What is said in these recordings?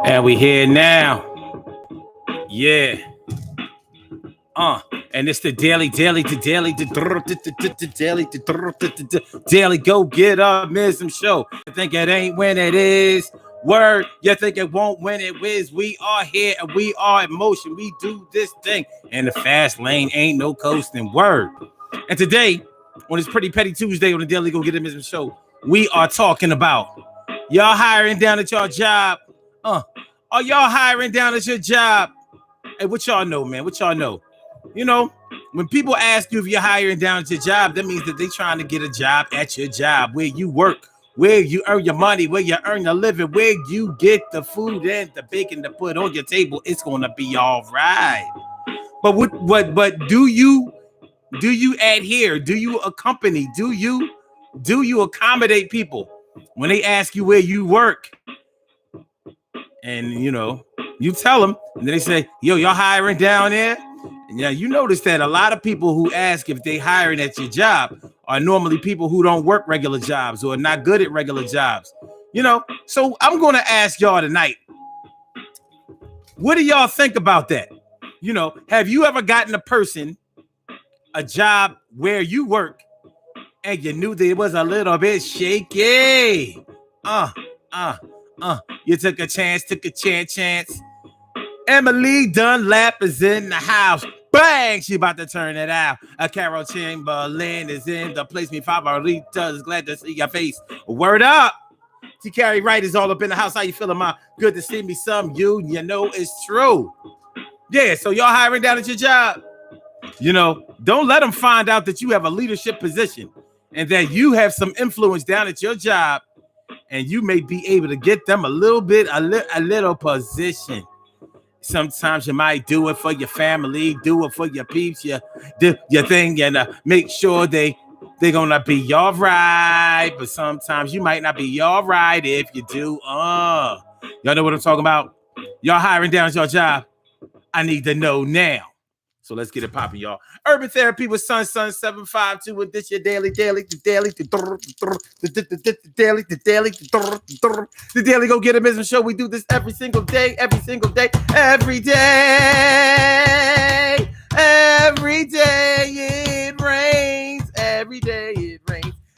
And we here now. Yeah. And it's the daily go get optimism show. You think it ain't when it is. Word, you think it won't when it is. We are here and we are in motion. We do this thing. And the fast lane ain't no coasting. Word. And today, on this Pretty Petty Tuesday on the Daily Go Get Optimism show, we are talking about y'all hiring down at your job. Are y'all hiring down at your job? Hey, what y'all know, man? What y'all know? You know, when people ask you if you're hiring down at your job, that means that they're trying to get a job at your job, where you work, where you earn your money, where you earn your living, where you get the food and the bacon to put on your table. It's gonna be all right. But do you adhere? Do you accompany? Do you accommodate people when they ask you where you work? And you tell them, and then they say, "Yo, y'all hiring down there?" And yeah, you notice that a lot of people who ask if they hiring at your job are normally people who don't work regular jobs or are not good at regular jobs. So I'm going to ask y'all tonight, what do y'all think about that? Have you ever gotten a job where you work and you knew that it was a little bit shaky? You took a chance. Emily Dunlap is in the house. Bang! She about to turn it out. Carol Chamberlain is in the place. Me favoritas. Glad to see your face. Word up. T. Carrie Wright is all up in the house. How you feeling, ma? Good to see me. You know it's true. Yeah, so y'all hiring down at your job. Don't let them find out that you have a leadership position and that you have some influence down at your job, and you may be able to get them a little position. Sometimes you might do it for your family, do it for your peeps, you do your thing, and make sure they're gonna be all right. But sometimes you might not be all right if you do. Y'all know what I'm talking about? Y'all hiring down at your job? I need to know now. So let's get it popping, y'all. Urban Therapy with Sun 752 with this your daily, the daily go get a business show. We do this every single day. Every day it rains.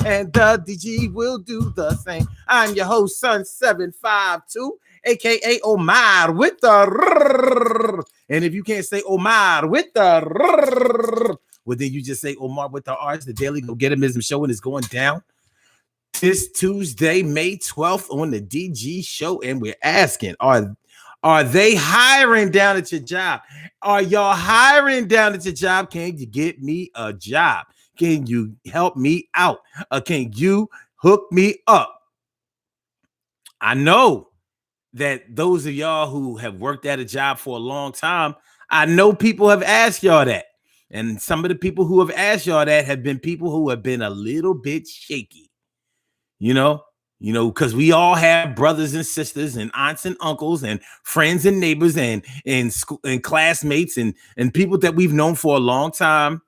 And the DG will do the same. I'm your host, Sun 752. AKA Omar with the and if you can't say Omar with the well, then you just say Omar with the R. It's the Daily Go Get Optimism show, and it's going down this Tuesday, May 12th on the DG show. And we're asking, are they hiring down at your job? Are y'all hiring down at your job? Can you get me a job? Can you help me out? Can you hook me up? I know that those of y'all who have worked at a job for a long time, I know people have asked y'all that. And some of the people who have asked y'all that have been people who have been a little bit shaky. Because we all have brothers and sisters and aunts and uncles and friends and neighbors and classmates and people that we've known for a long time.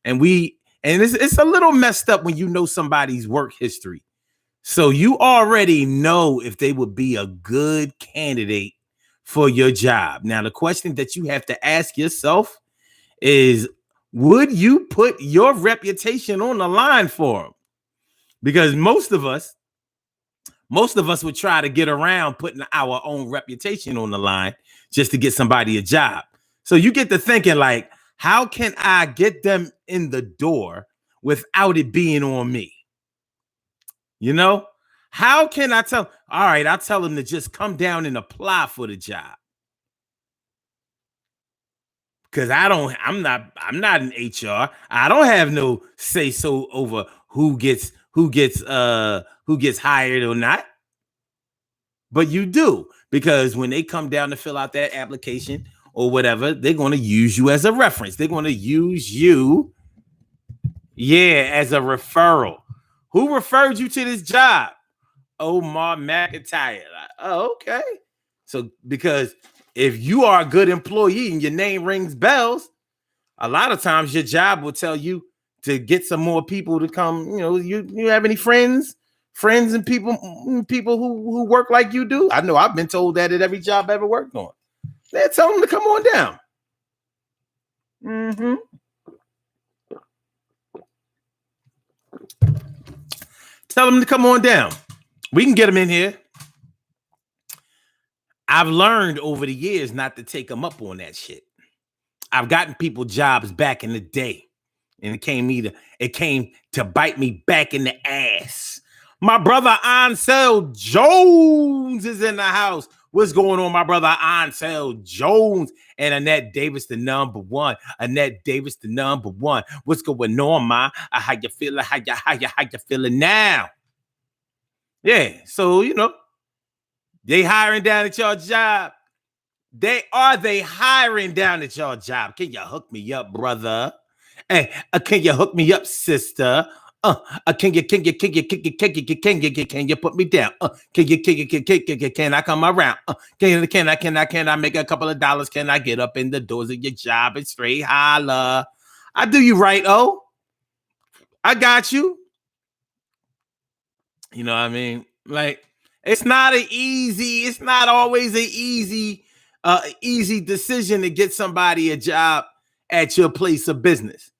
And it's a little messed up when you know somebody's work history. So you already know if they would be a good candidate for your job. Now, the question that you have to ask yourself is, would you put your reputation on the line for them? Because most of us would try to get around putting our own reputation on the line just to get somebody a job. So you get to thinking, like, how can I get them in the door without it being on me? How can I tell? All right, I tell them to just come down and apply for the job. Because I'm not an HR. I don't have no say so over who gets hired or not. But you do, because when they come down to fill out that application or whatever, they're going to use you as a reference. They're going to use you, as a referral. Who referred you to this job? Omar McIntyre. Oh, okay. So because if you are a good employee and your name rings bells, a lot of times your job will tell you to get some more people to come. You have any friends friends and people who work like you do. I know I've been told that at every job I ever worked on. They tell them to come on down. Mm-hmm. Tell them to come on down. We can get them in here. I've learned over the years not to take them up on that shit. I've gotten people jobs back in the day, and it came to bite me back in the ass. My brother Ansel Jones is in the house. What's going on, my brother Ansel Jones and Annette Davis, the number one. Annette Davis, the number one. What's going on, ma? How you feeling? How you feeling now? Yeah, so they hiring down at your job. They hiring down at your job. Can you hook me up, brother? Hey, can you hook me up, sister? Can you put me down? Can I come around? Can I make a couple of dollars? Can I get up in the doors of your job and straight holla? I do you right, oh. I got you. You know what I mean? Like, it's not always an easy decision to get somebody a job at your place of business.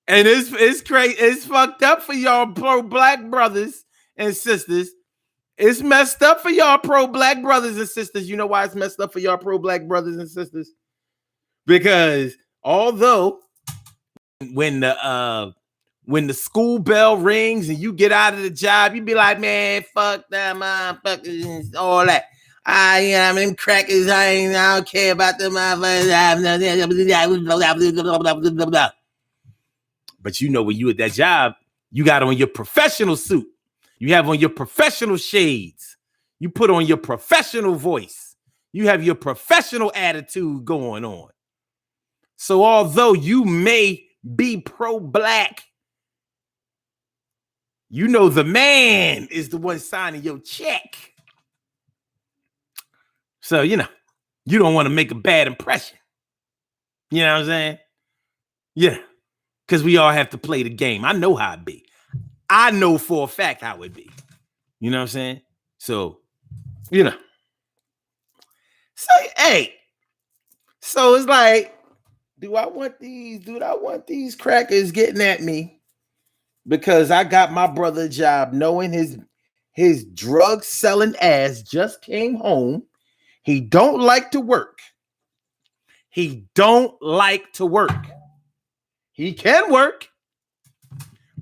And it's crazy. It's fucked up for y'all pro-black brothers and sisters. It's messed up for y'all pro-black brothers and sisters. You know why it's messed up for y'all pro-black brothers and sisters? Because although when the school bell rings and you get out of the job, you be like, man, fuck that motherfuckers, all that. I mean, crackers, I don't care about them motherfuckers. But when you at that job, you got on your professional suit. You have on your professional shades. You put on your professional voice. You have your professional attitude going on. So although you may be pro-black, the man is the one signing your check. So, you don't want to make a bad impression. You know what I'm saying? Yeah. Because we all have to play the game. I know how it be. I know for a fact how it be. You know what I'm saying? So, So, hey. So it's like, do I want these crackers getting at me? Because I got my brother a job knowing his drug selling ass just came home. He don't like to work. He can work,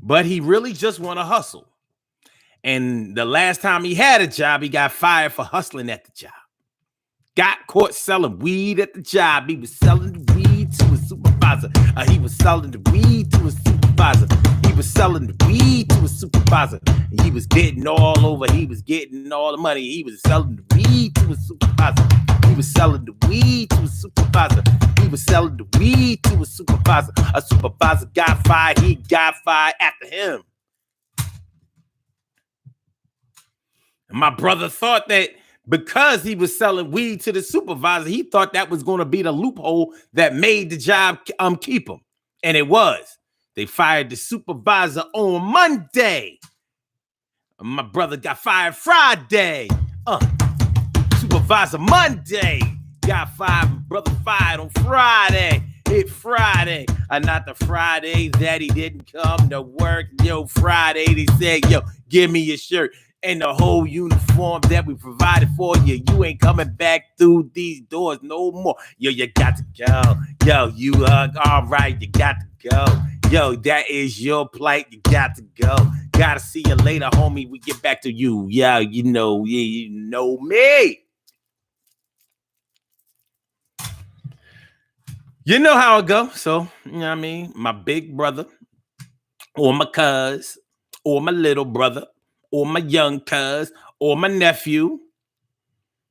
but he really just want to hustle. And the last time he had a job, he got fired for hustling at the job. Got caught selling weed at the job. He was selling the weed to a supervisor. He was selling the weed to a supervisor. He was selling the weed to a supervisor. And he was getting all over. He was getting all the money. He was selling the weed to a supervisor. He was selling the weed to a supervisor. He was selling the weed to a supervisor. A supervisor got fired. He got fired after him. And my brother thought that because he was selling weed to the supervisor, he thought that was going to be the loophole that made the job keep him. And it was. They fired the supervisor on Monday. My brother got fired Friday. Supervisor Monday got fired. Brother fired on Friday. Hit Friday. Not the Friday that he didn't come to work. Yo, Friday, they said, yo, give me your shirt. And the whole uniform that we provided for you. You ain't coming back through these doors no more. Yo, you got to go. Yo, you all right, you got to go. Yo, that is your plight. You got to go. Gotta see you later, homie. We get back to you. Yeah, you know me. You know how it go. So, you know what I mean? My big brother or my cuz or my little brother or my young cuz or my nephew,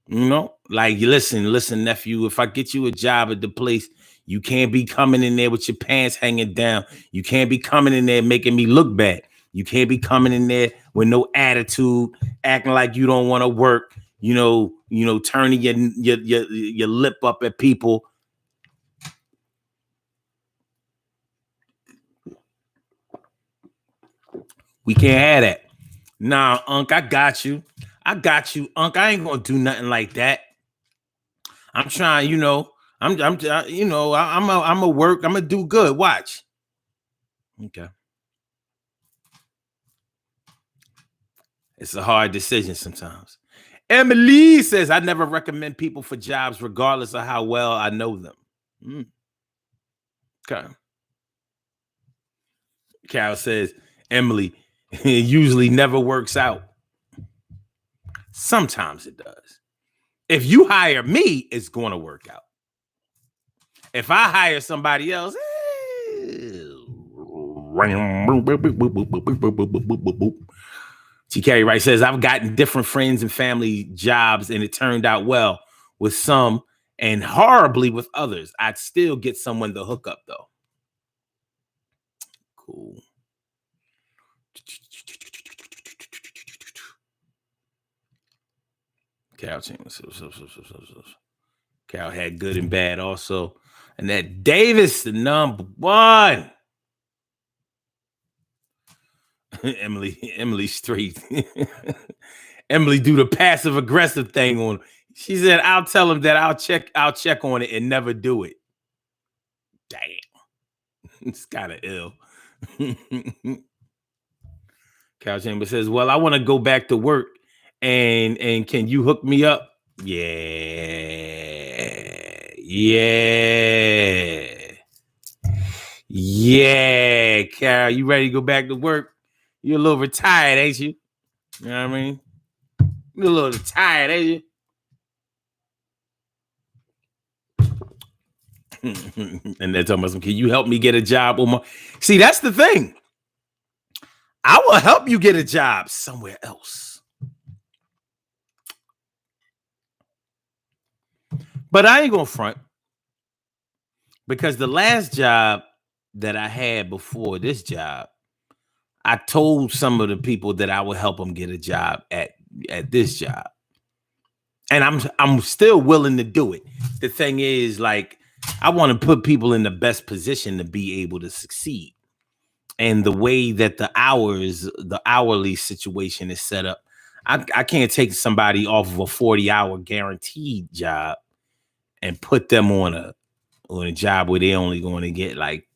like, listen, nephew, if I get you a job at the place, you can't be coming in there with your pants hanging down. You can't be coming in there making me look bad. You can't be coming in there with no attitude, acting like you don't want to work, turning your lip up at people. We can't have that. Nah, Unc, I got you. I got you, Unc. I ain't gonna do nothing like that. I'm trying, I'm a work. I'm gonna do good. Watch. Okay. It's a hard decision sometimes. Emily says, I never recommend people for jobs, regardless of how well I know them. Okay. Carol says, Emily, it usually never works out. Sometimes it does. If you hire me, it's going to work out. If I hire somebody else, T. Carey Wright says, I've gotten different friends and family jobs, and it turned out well with some and horribly with others. I'd still get someone to hook up, though. Cool. Cal had good and bad also. And that Davis, the number one. Emily Street. Emily do the passive aggressive thing on him. She said, I'll tell him that I'll check on it and never do it. Damn. It's kind of ill. Cal Chamber says, well, I want to go back to work and can you hook me up? Yeah, Carol, you ready to go back to work? You're a little retired, ain't you? You know what I mean? You're a little tired, ain't you? And they're talking about, can you help me get a job? See, that's the thing. I will help you get a job somewhere else. But I ain't gonna front, because the last job that I had before this job, I told some of the people that I would help them get a job at this job. And I'm still willing to do it. The thing is, like, I want to put people in the best position to be able to succeed. And the way that the hourly situation is set up, I can't take somebody off of a 40-hour guaranteed job and put them on a job where they're only going to get like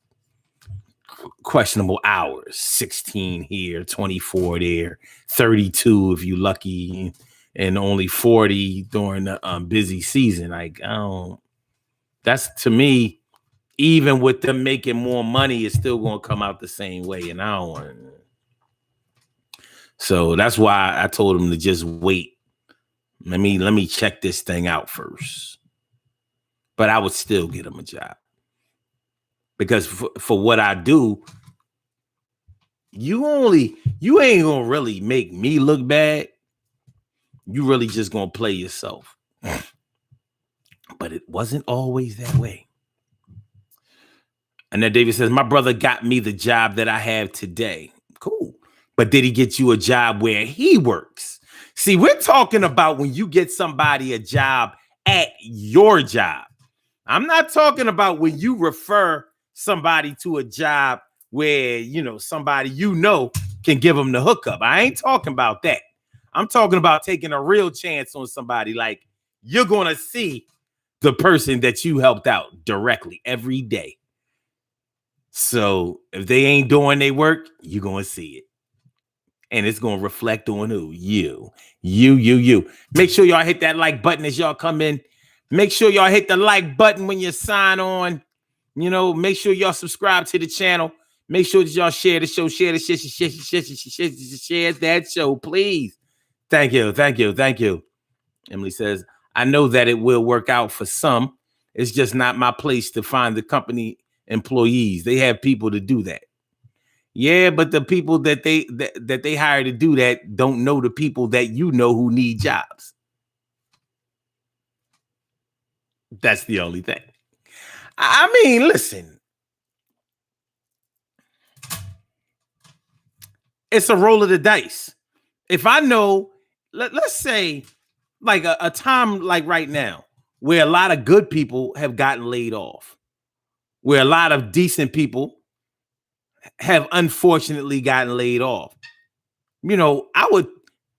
questionable hours, 16 here, 24 there, 32 if you're lucky, and only 40 during the busy season. Like, that's, to me, even with them making more money, it's still going to come out the same way. And I don't want to. So that's why I told them to just wait. Let me check this thing out first. But I would still get them a job. Because for what I do, you ain't gonna really make me look bad. You really just gonna play yourself. But it wasn't always that way. And then David says, my brother got me the job that I have today. Cool. But did he get you a job where he works? See, we're talking about when you get somebody a job at your job. I'm not talking about when you refer somebody to a job where, somebody can give them the hookup. I ain't talking about that. I'm talking about taking a real chance on somebody. Like, you're going to see the person that you helped out directly every day. So if they ain't doing their work, you're going to see it. And it's going to reflect on who? You. Make sure y'all hit that like button as y'all come in. Make sure y'all hit the like button when you sign on. Make sure y'all subscribe to the channel. Make sure that y'all share the show. Share that show, please. Thank you. Emily says, I know that it will work out for some. It's just not my place to find the company employees. They have people to do that. Yeah, but the people that they hire to do that don't know the people that who need jobs. That's the only thing. I mean, listen. It's a roll of the dice. If I know, let's say, like a time like right now, where a lot of good people have gotten laid off, where a lot of decent people have unfortunately gotten laid off. You know, I would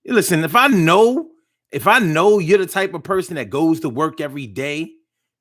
listen if I know you're the type of person that goes to work every day,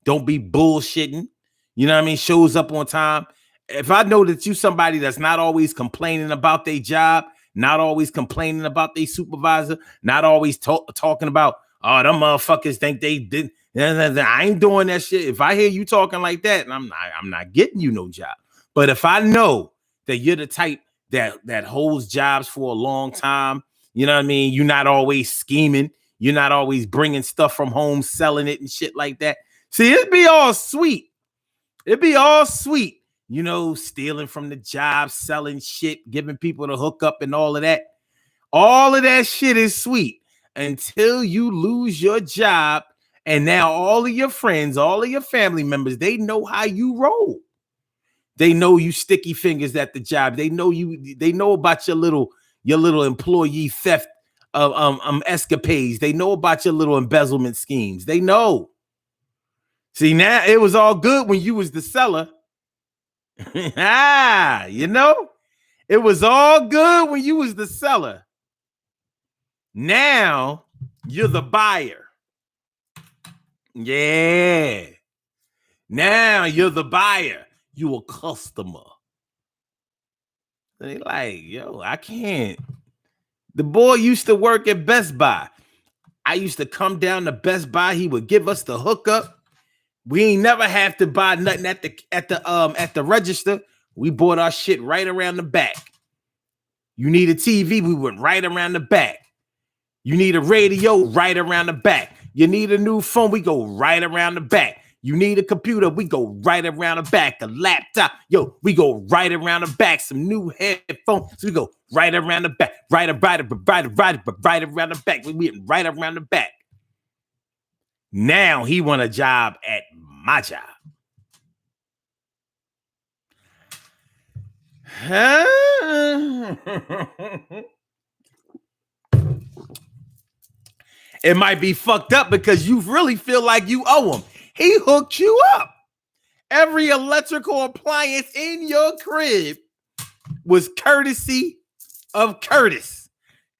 don't be bullshitting. You know what I mean? Shows up on time. If I know that you somebody that's not always complaining about their job, not always complaining about their supervisor, not always talking about, oh, them motherfuckers think they did. I ain't doing that shit. If I hear you talking like that, I'm not getting you no job. But if I know that you're the type that holds jobs for a long time, you know what I mean? You're not always scheming. You're not always bringing stuff from home, selling it and shit like that. See, it'd be all sweet. It'd be all sweet, you know, stealing from the job, selling shit, giving people the hookup and all of that. All of that shit is sweet until you lose your job. And now all of your friends, all of your family members, they know how you roll. They know you sticky fingers at the job. They know about your little employee theft of escapades. They know about your little embezzlement schemes. They know. See, now it was all good when you was the seller. You know, it was all good when you was the seller. Now you're the buyer. Yeah. Now you're the buyer. You a customer. They like, yo, I can't. The boy used to work at Best Buy. I used to come down to Best Buy. He would give us the hookup. We ain't never have to buy nothing at the register. We bought our shit right around the back. You need a TV, we went right around the back. You need a radio, right around the back. You need a new phone, we go right around the back. You need a computer, we go right around the back. A laptop, yo, we go right around the back. Some new headphones, so we go right around the back. Right around the back. We went right around the back. Now he want a job at my job. It might be fucked up because you really feel like you owe him. He hooked you up. Every electrical appliance in your crib was courtesy of Curtis.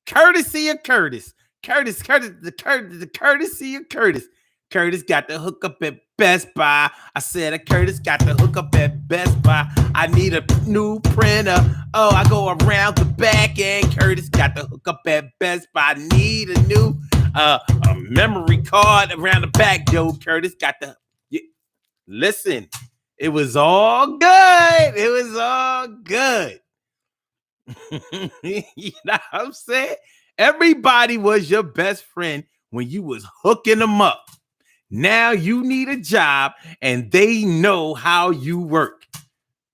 Courtesy of Curtis. The courtesy of Curtis. Curtis got the hookup at Best Buy. I said, Curtis got the hookup at Best Buy. I need a new printer. Oh, I go around the back end. Curtis got the hookup at Best Buy. I need a new a memory card around the back. Joe Curtis got the. Listen, it was all good. It was all good. You know what I'm saying? Everybody was your best friend when you was hooking them up. Now you need a job and they know how you work.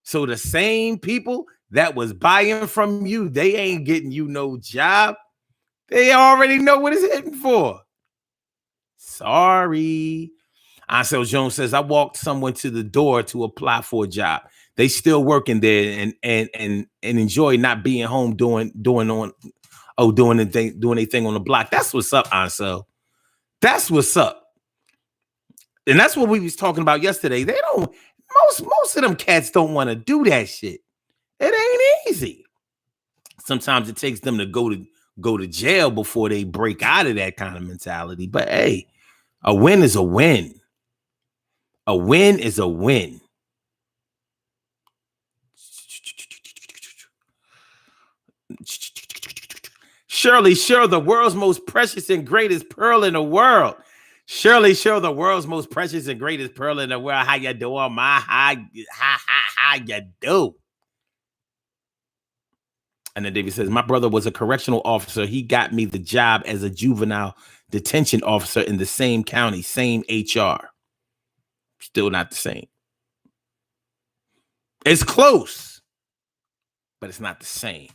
So the same people that was buying from you, they ain't getting you no job. They already know what it's hitting for. Sorry. Ansel Jones says, I walked someone to the door to apply for a job. They still working there and enjoy not being home doing anything on the block. That's what's up, Ansel. That's what's up. And that's what we was talking about yesterday. They don't, most of them cats don't want to do that shit. It ain't easy. Sometimes it takes them to go to jail before they break out of that kind of mentality. But hey, a win is a win. A win is a win. Shirley, sure, the world's most precious and greatest pearl in the world. Shirley, sure, the world's most precious and greatest pearl in the world. How you doing, my? How you do? And then David says, my brother was a correctional officer. He got me the job as a juvenile detention officer in the same county, same HR. Still not the same. It's close, but it's not the same.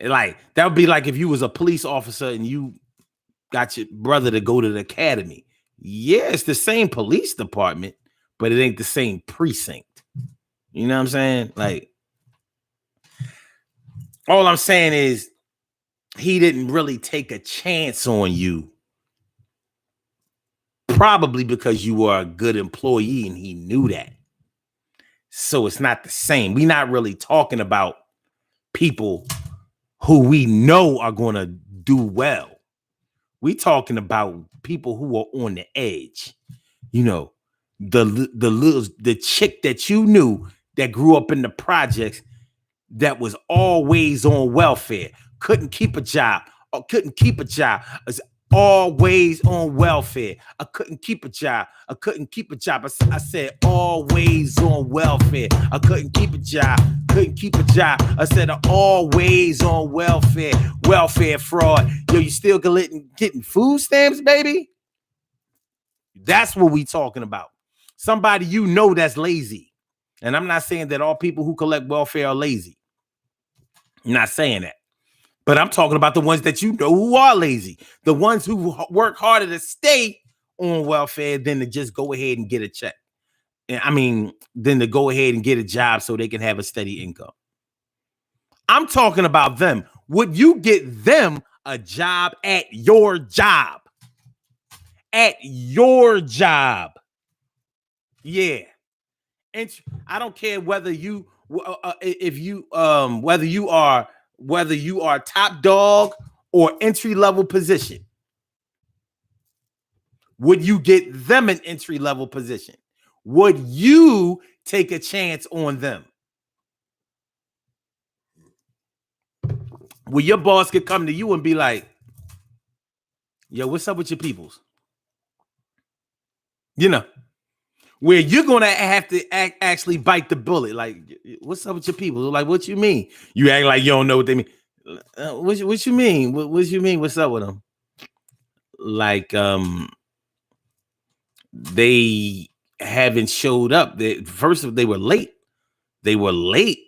Like, that would be like if you was a police officer and you got your brother to go to the academy. Yeah, it's the same police department, but it ain't the same precinct. You know what I'm saying? Like, all I'm saying is he didn't really take a chance on you. Probably because you were a good employee and he knew that. So it's not the same. We're not really talking about people who we know are going to do well. We talking about people who are on the edge. You know, the chick that you knew that grew up in the projects that was always on welfare, couldn't keep a job, or couldn't keep a job, was always on welfare. I couldn't keep a job. I couldn't keep a job. I said always on welfare. I couldn't keep a job. Couldn't keep a job. I said always on welfare. Welfare fraud. Yo, you still getting food stamps, baby? That's what we talking about. Somebody you know that's lazy. And I'm not saying that all people who collect welfare are lazy. I'm not saying that. But I'm talking about the ones that you know who are lazy. The ones who work harder to stay on welfare than to just go ahead and get a check. I mean, than to go ahead and get a job so they can have a steady income. I'm talking about them. Would you get them a job at your job? At your job. Yeah. And I don't care whether you whether you are top dog or entry level position. Would you get them an entry level position? Would you take a chance on them? Well, your boss could come to you and be like, yo, what's up with your peoples? You know, where you're going to have to actually bite the bullet. Like, what's up with your people? Like, what you mean? You act like you don't know what they mean. What you mean? What you mean? What's up with them? Like, they haven't showed up. First, they were late. They were late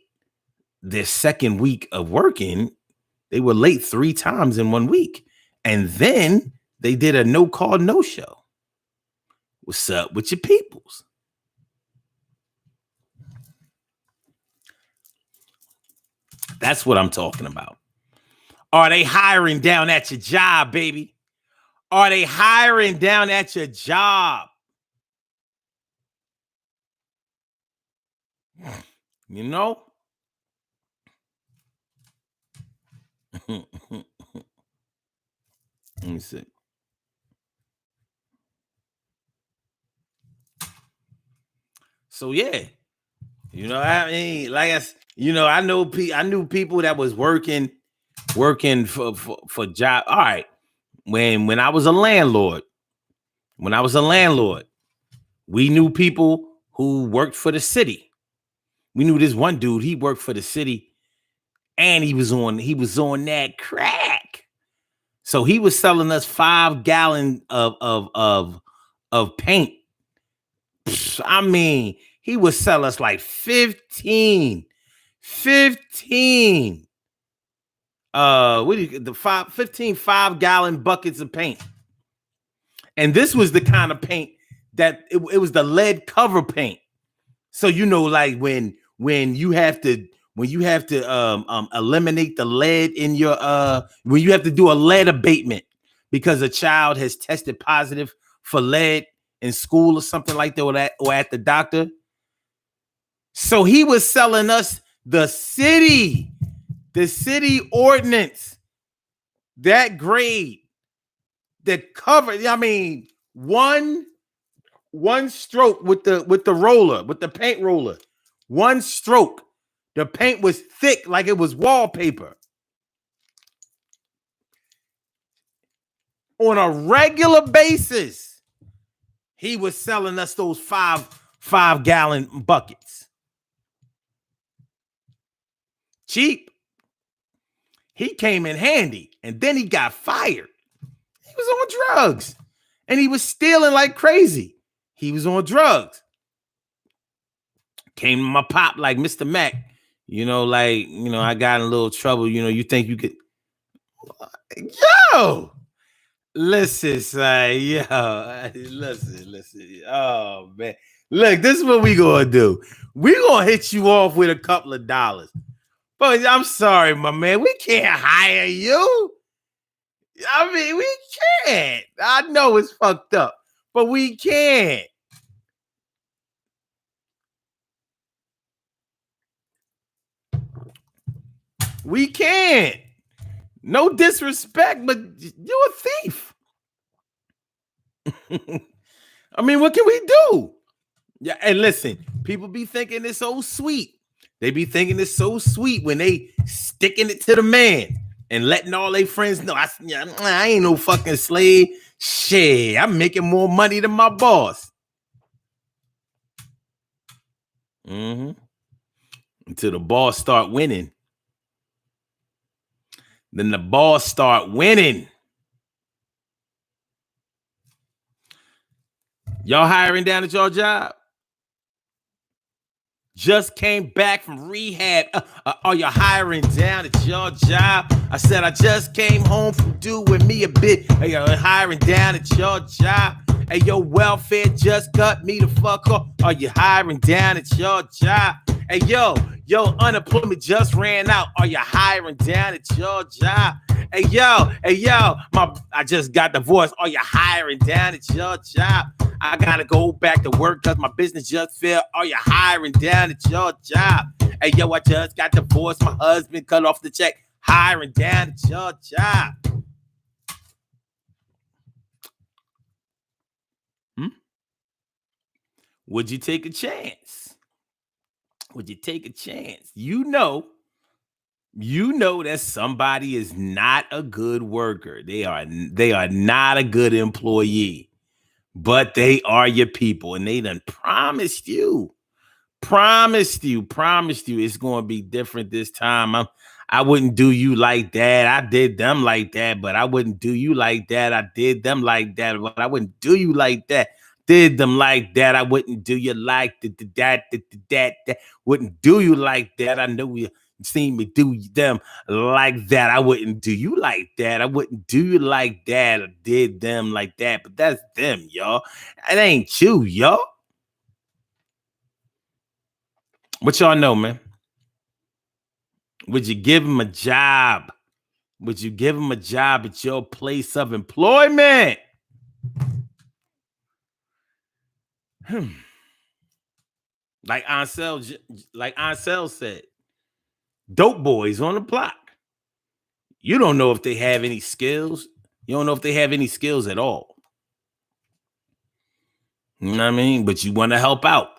their second week of working. They were late 3 times in 1 week. And then they did a no call, no show. What's up with your peoples? That's what I'm talking about. Are they hiring down at your job, baby? Are they hiring down at your job? You know? Let me see. So yeah, you know, I mean, like I knew people that was working for job. All right, when I was a landlord, we knew people who worked for the city. We knew this one dude. He worked for the city, and he was on that crack. So he was selling us 5 gallons of paint. I mean, he would sell us like 15 15 5-gallon buckets of paint. And this was the kind of paint that it was the lead cover paint. So you know, like when you have to eliminate the lead in your when you have to do a lead abatement because a child has tested positive for lead in school or something like that, or at the doctor. So he was selling us the city ordinance, that grade, that covered. I mean, one stroke with the roller, with the paint roller, one stroke, the paint was thick like it was wallpaper. On a regular basis, he was selling us those 5-gallon buckets. Cheap. He came in handy, and then he got fired. He was on drugs, and he was stealing like crazy. He was on drugs. Came to my pop like, Mr. Mac, I got in a little trouble. You think you could? Yo, listen, son. Yo, listen. Oh man, look, this is what we gonna do. We gonna hit you off with a couple of dollars. But I'm sorry, my man, we can't hire you. I mean, we can't. I know it's fucked up, but we can't. We can't. No disrespect, but you're a thief. I mean, what can we do? Yeah, and listen, people be thinking it's so sweet. They be thinking it's so sweet when they sticking it to the man and letting all their friends know. I ain't no fucking slave. Shit, I'm making more money than my boss. Until the boss start winning. Then the boss start winning. Y'all hiring down at your job? Just came back from rehab. Are you hiring down at your job? I said I just came home from doing me a bit. Are you hiring down at your job? Hey, your welfare just cut me the fuck off. Are you hiring down at your job? Hey, yo, unemployment just ran out. Are you hiring down at your job? Hey, yo, I just got divorced. Are you hiring down at your job? I gotta go back to work because my business just failed. Are you hiring down at your job? Hey, yo, I just got divorced. My husband cut off the check. Hiring down at your job. Would you take a chance? Would you take a chance? You know that somebody is not a good worker. They are not a good employee, but they are your people, and they done promised you it's going to be different this time. I wouldn't do you like that. I did them like that, but I wouldn't do you like that. I did them like that, but I wouldn't do you like that. Did them like that. I wouldn't do you like that. Wouldn't do you like that. I know you seen me do them like that. I wouldn't do you like that. I wouldn't do you like that. I did them like that, but that's them, y'all. It ain't you, y'all. What y'all know, man? Would you give him a job? Would you give him a job at your place of employment? Like Ansel said, dope boys on the block. You don't know if they have any skills. You don't know if they have any skills at all. You know what I mean? But you want to help out.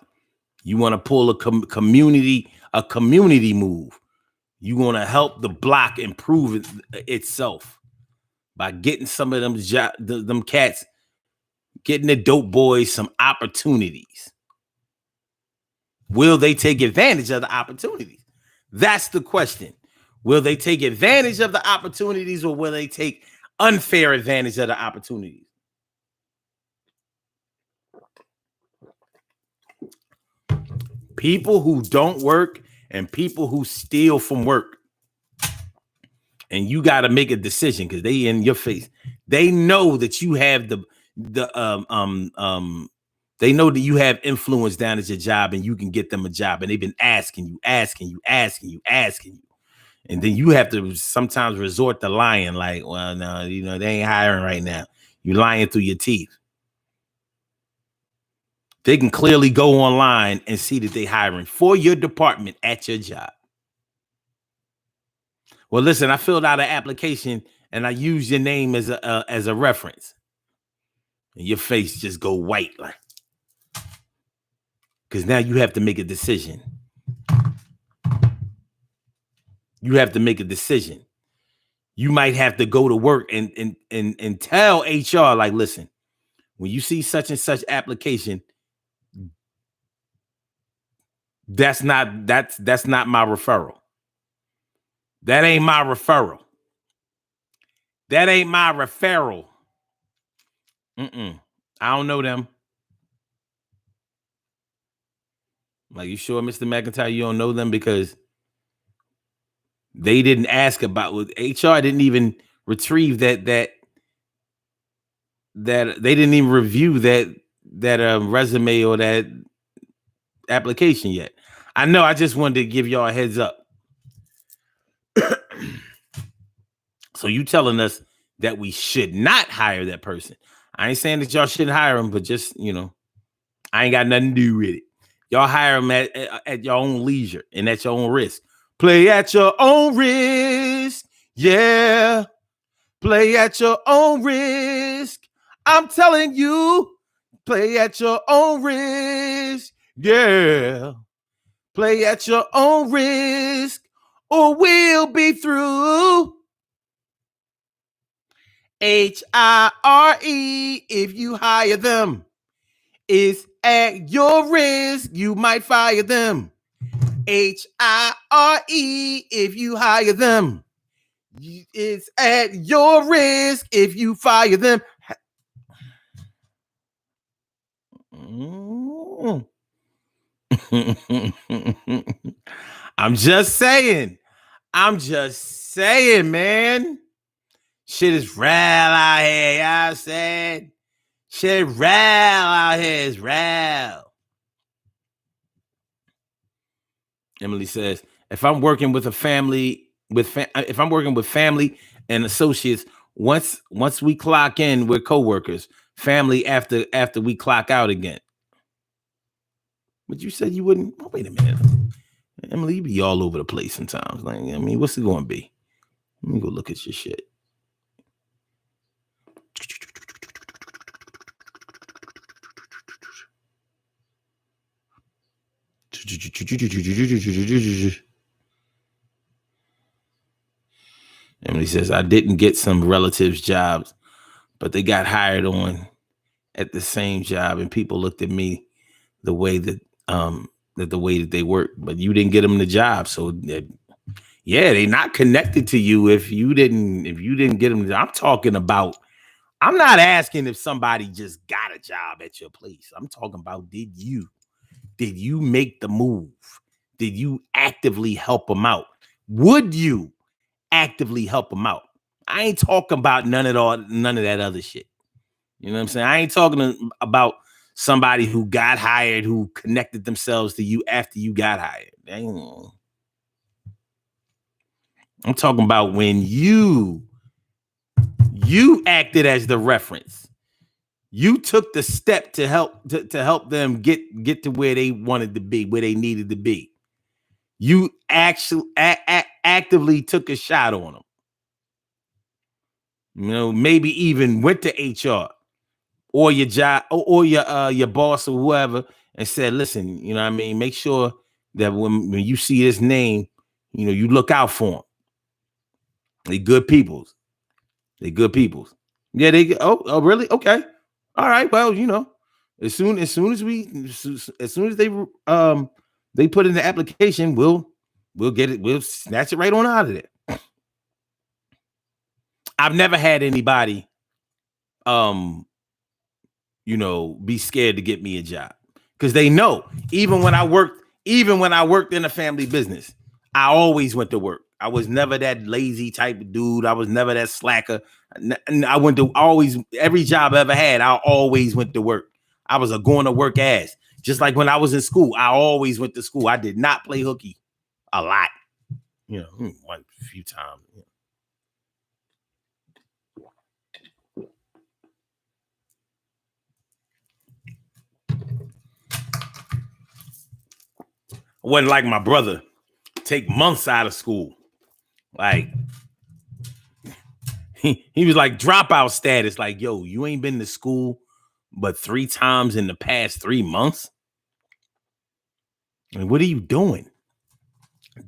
You want to pull a community move. You want to help the block improve itself by getting some of them cats, getting the dope boys some opportunities. Will they take advantage of the opportunities? That's the question. Will they take advantage of the opportunities, or will they take unfair advantage of the opportunities? People who don't work and people who steal from work. And you got to make a decision because they in your face. They know that you have they know that you have influence down at your job and you can get them a job. And they've been asking you. And then you have to sometimes resort to lying like, well, no, they ain't hiring right now. You're lying through your teeth. They can clearly go online and see that they're hiring for your department at your job. Well, listen, I filled out an application and I used your name as a reference. And your face just go white, like, because now you have to make a decision. You have to make a decision. You might have to go to work and tell HR, like, listen, when you see such and such application, that's not my referral. That ain't my referral. That ain't my referral. I don't know them. Like, you sure, Mr. McIntyre, you don't know them? Because they didn't ask about what HR didn't even retrieve that they didn't even review that resume or that application yet. I know. I just wanted to give y'all a heads up. So you telling us that we should not hire that person? I ain't saying that y'all shouldn't hire them, but just, I ain't got nothing to do with it. Y'all hire them at your own leisure and at your own risk. Play at your own risk. Yeah, play at your own risk. I'm telling you, play at your own risk. Yeah, play at your own risk, or we'll be through. HIRE, if you hire them, it's at your risk. You might fire them. HIRE, if you hire them, it's at your risk if you fire them. I'm just saying. I'm just saying, man. Shit is real out here. You know what I'm saying? Shit real out here. It's real. Emily says, if I'm working with a family, if I'm working with family and associates, once we clock in, we're coworkers. Family after we clock out again. But you said you wouldn't. Oh, wait a minute. Emily, you be all over the place sometimes. Like, I mean, what's it going to be? Let me go look at your shit. Emily says, I didn't get some relatives' jobs, but they got hired on at the same job, and people looked at me the way that they work, but you didn't get them the job. So yeah, they not connected to you if you didn't get them. I'm talking about, I'm not asking if somebody just got a job at your place. I'm talking about, did you make the move? Did you actively help them out? Would you actively help them out? I ain't talking about none of that other shit. You know what I'm saying? I ain't talking about somebody who got hired, who connected themselves to you after you got hired. I'm talking about when you acted as the reference. You took the step to help them get to where they wanted to be, where they needed to be. You actually actively took a shot on them. You know, maybe even went to HR or your job or your boss or whoever and said, listen, you know what I mean? Make sure that when you see this name, you know, you look out for them. They good peoples. Yeah, oh really? Okay. All right. Well, you know, as soon as they put in the application, we'll get it, we'll snatch it right on out of there. I've never had anybody you know, be scared to get me a job. Because they know, even when I worked in a family business, I always went to work. I was never that lazy type of dude. I was never that slacker. I went to every job I ever had, I always went to work. I was a going to work ass. Just like when I was in school, I always went to school. I did not play hooky a lot. You know, one few times. I wasn't like my brother. Take months out of school. Like, he was like dropout status. Like, yo, you ain't been to school but 3 times in the past 3 months. I mean, what are you doing?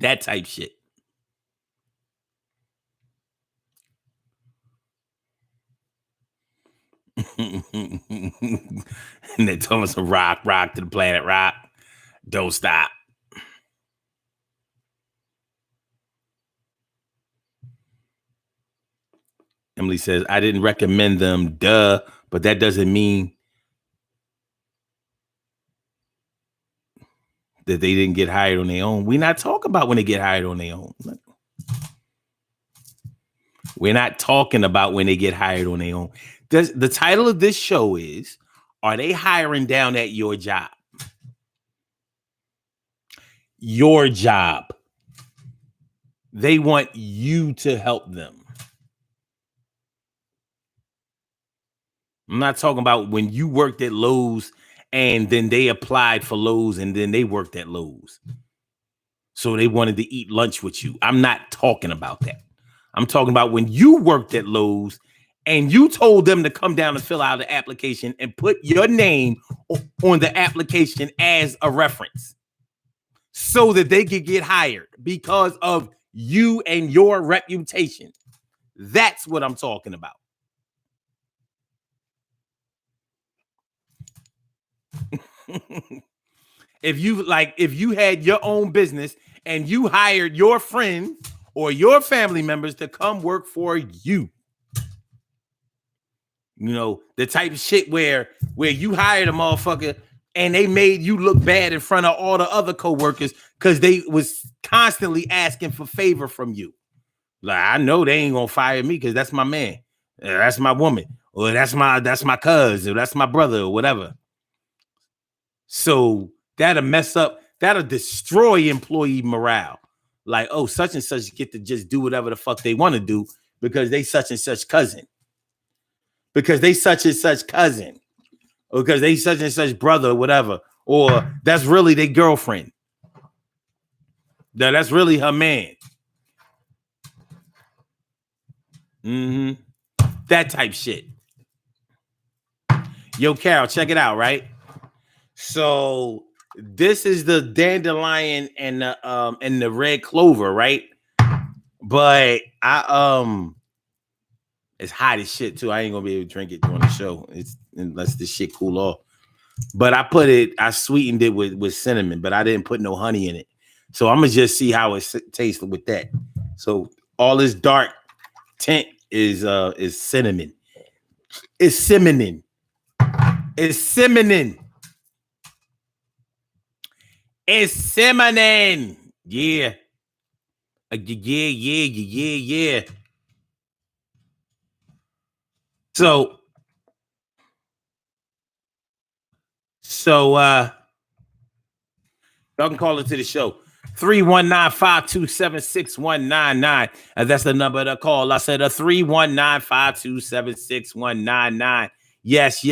That type shit. And they told us to rock to the planet rock. Don't stop. Emily says, I didn't recommend them, duh, but that doesn't mean that they didn't get hired on their own. We're not talking about when they get hired on their own. We're not talking about when they get hired on their own. The title of this show is, are they hiring down at your job? Your job. They want you to help them. I'm not talking about when you worked at Lowe's and then they applied for Lowe's and then they worked at Lowe's. So they wanted to eat lunch with you. I'm not talking about that. I'm talking about when you worked at Lowe's and you told them to come down and fill out the application and put your name on the application as a reference so that they could get hired because of you and your reputation. That's what I'm talking about. If you had your own business and you hired your friends or your family members to come work for you, you know, the type of shit where you hired a motherfucker and they made you look bad in front of all the other coworkers because they was constantly asking for favor from you. Like, I know they ain't gonna fire me because that's my man, that's my woman, or that's my cousin, or that's my brother, or whatever. So that'll destroy employee morale. Like, oh, such and such get to just do whatever the fuck they want to do because they such and such cousin. Because they such and such cousin. Or because they such and such brother, or whatever. Or that's really their girlfriend. That's really her man. That type shit. Yo, Carol, check it out, right? So this is the dandelion and the red clover, right? But it's hot as shit too. I ain't gonna be able to drink it during the show. It's unless this shit cool off. But I sweetened it with cinnamon, but I didn't put no honey in it. So I'm gonna just see how it tastes with that. So all this dark tint is cinnamon. It's cinnamon. It's cinnamon. It's cinnamon. Yeah. Yeah. So y'all can call into the show. 319-527-6199. That's the number to call. I said 319-527-6199. Yes,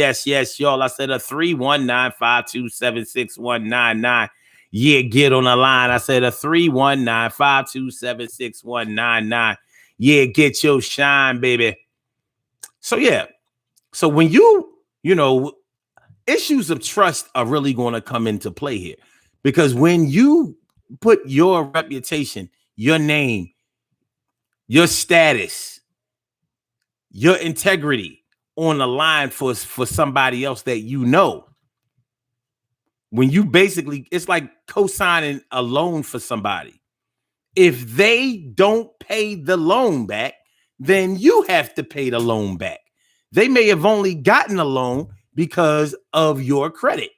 y'all. I said 319-527-6199. Yeah, get on the line. I said 319-527-6199. Yeah, get your shine, baby. So yeah. So when you know, issues of trust are really going to come into play here. Because when you put your reputation, your name, your status, your integrity on the line for somebody else that you know, when you basically, it's like co-signing a loan for somebody. If they don't pay the loan back, then you have to pay the loan back. They may have only gotten a loan because of your credit.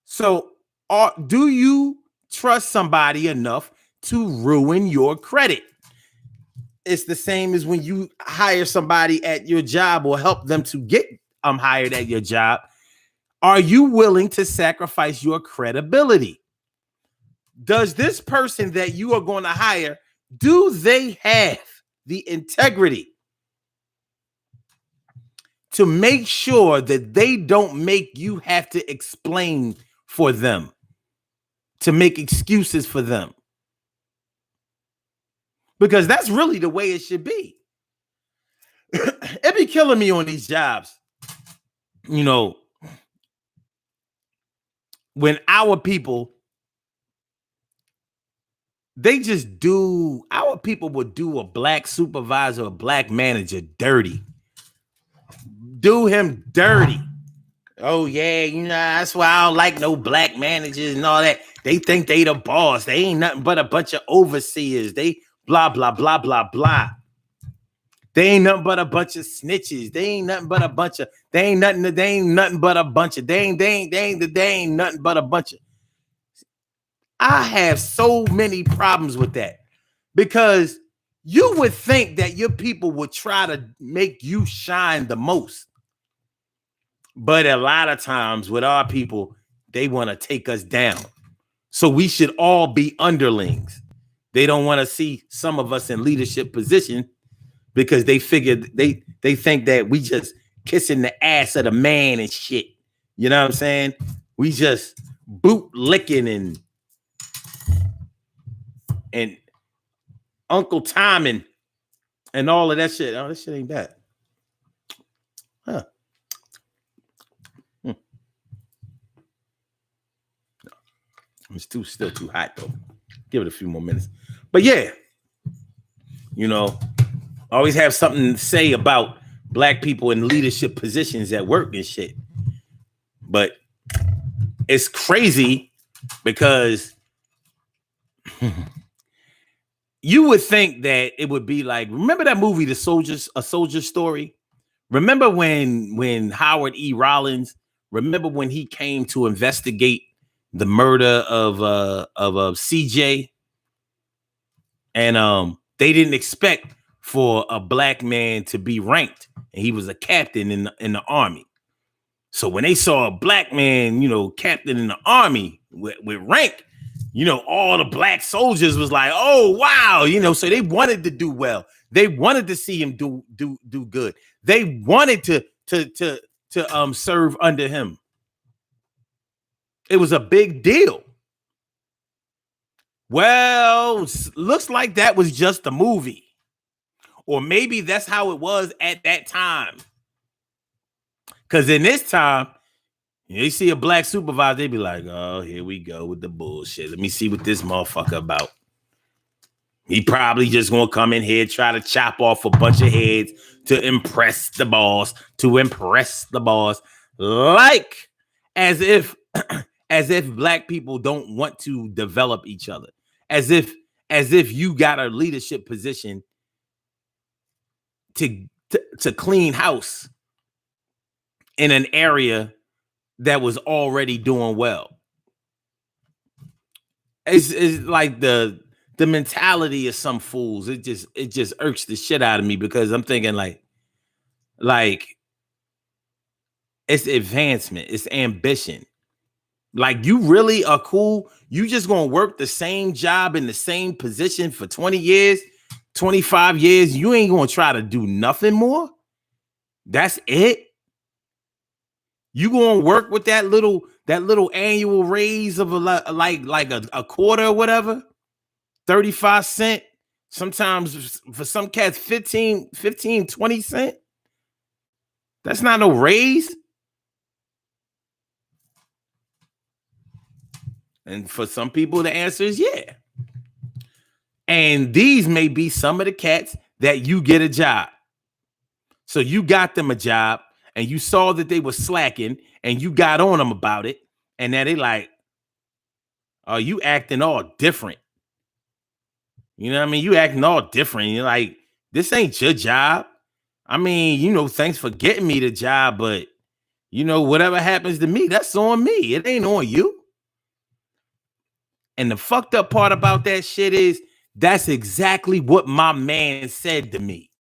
So do you trust somebody enough to ruin your credit? It's the same as when you hire somebody at your job or help them to get hired at your job. Are you willing to sacrifice your credibility? Does this person that you are going to hire, do they have the integrity to make sure that they don't make you have to explain for them, to make excuses for them? Because that's really the way it should be. It be killing me on these jobs. You know, when our people, our people would do a black supervisor, a black manager dirty. Do him dirty. Oh, yeah, you know, that's why I don't like no black managers and all that. They think they the boss. They ain't nothing but a bunch of overseers. They blah, blah, blah, blah, blah. They ain't nothing but a bunch of snitches. They ain't nothing but a bunch of, they ain't nothing but a bunch of, they ain't nothing but a bunch of. I have so many problems with that because you would think that your people would try to make you shine the most. But a lot of times with our people, they want to take us down. So we should all be underlings. They don't want to see some of us in leadership position because they figured they think that we just kissing the ass of the man and shit. You know what I'm saying? We just boot licking and Uncle Timon, and all of that shit. Oh, this shit ain't bad. Huh. It's still too hot though. Give it a few more minutes. But yeah, you know, always have something to say about black people in leadership positions at work and shit. But it's crazy because you would think that it would be like, remember that movie, A Soldier's Story? Remember when Howard E. Rollins, remember when he came to investigate the murder of CJ? And they didn't expect for a black man to be ranked, and he was a captain in the army. So when they saw a black man, you know, captain in the army with rank, you know, all the black soldiers was like, oh wow, you know, so they wanted to do well. They wanted to see him do good. They wanted to serve under him. It was a big deal. Well, looks like that was just a movie. Or maybe that's how it was at that time. Because in this time, you see a black supervisor, they be like, oh, here we go with the bullshit. Let me see what this motherfucker about. He probably just gonna come in here, try to chop off a bunch of heads to impress the boss, like as if black people don't want to develop each other, as if you got a leadership position to clean house in an area that was already doing well. It's like the mentality of some fools. It just irks the shit out of me because I'm thinking like it's advancement, it's ambition. Like, you really are cool. You just gonna work the same job in the same position for 20 years, 25 years. You ain't gonna try to do nothing more. That's it. You gonna work with that little annual raise of a quarter or whatever, 35 cents. Sometimes for some cats, 15, 20 cents. That's not no raise. And for some people, the answer is yeah. And these may be some of the cats that you get a job. So you got them a job and you saw that they were slacking and you got on them about it. And now they like, oh, you acting all different. You know what I mean? You acting all different. You're like, this ain't your job. I mean, you know, thanks for getting me the job, but you know, whatever happens to me, that's on me. It ain't on you. And the fucked up part about that shit is that's exactly what my man said to me.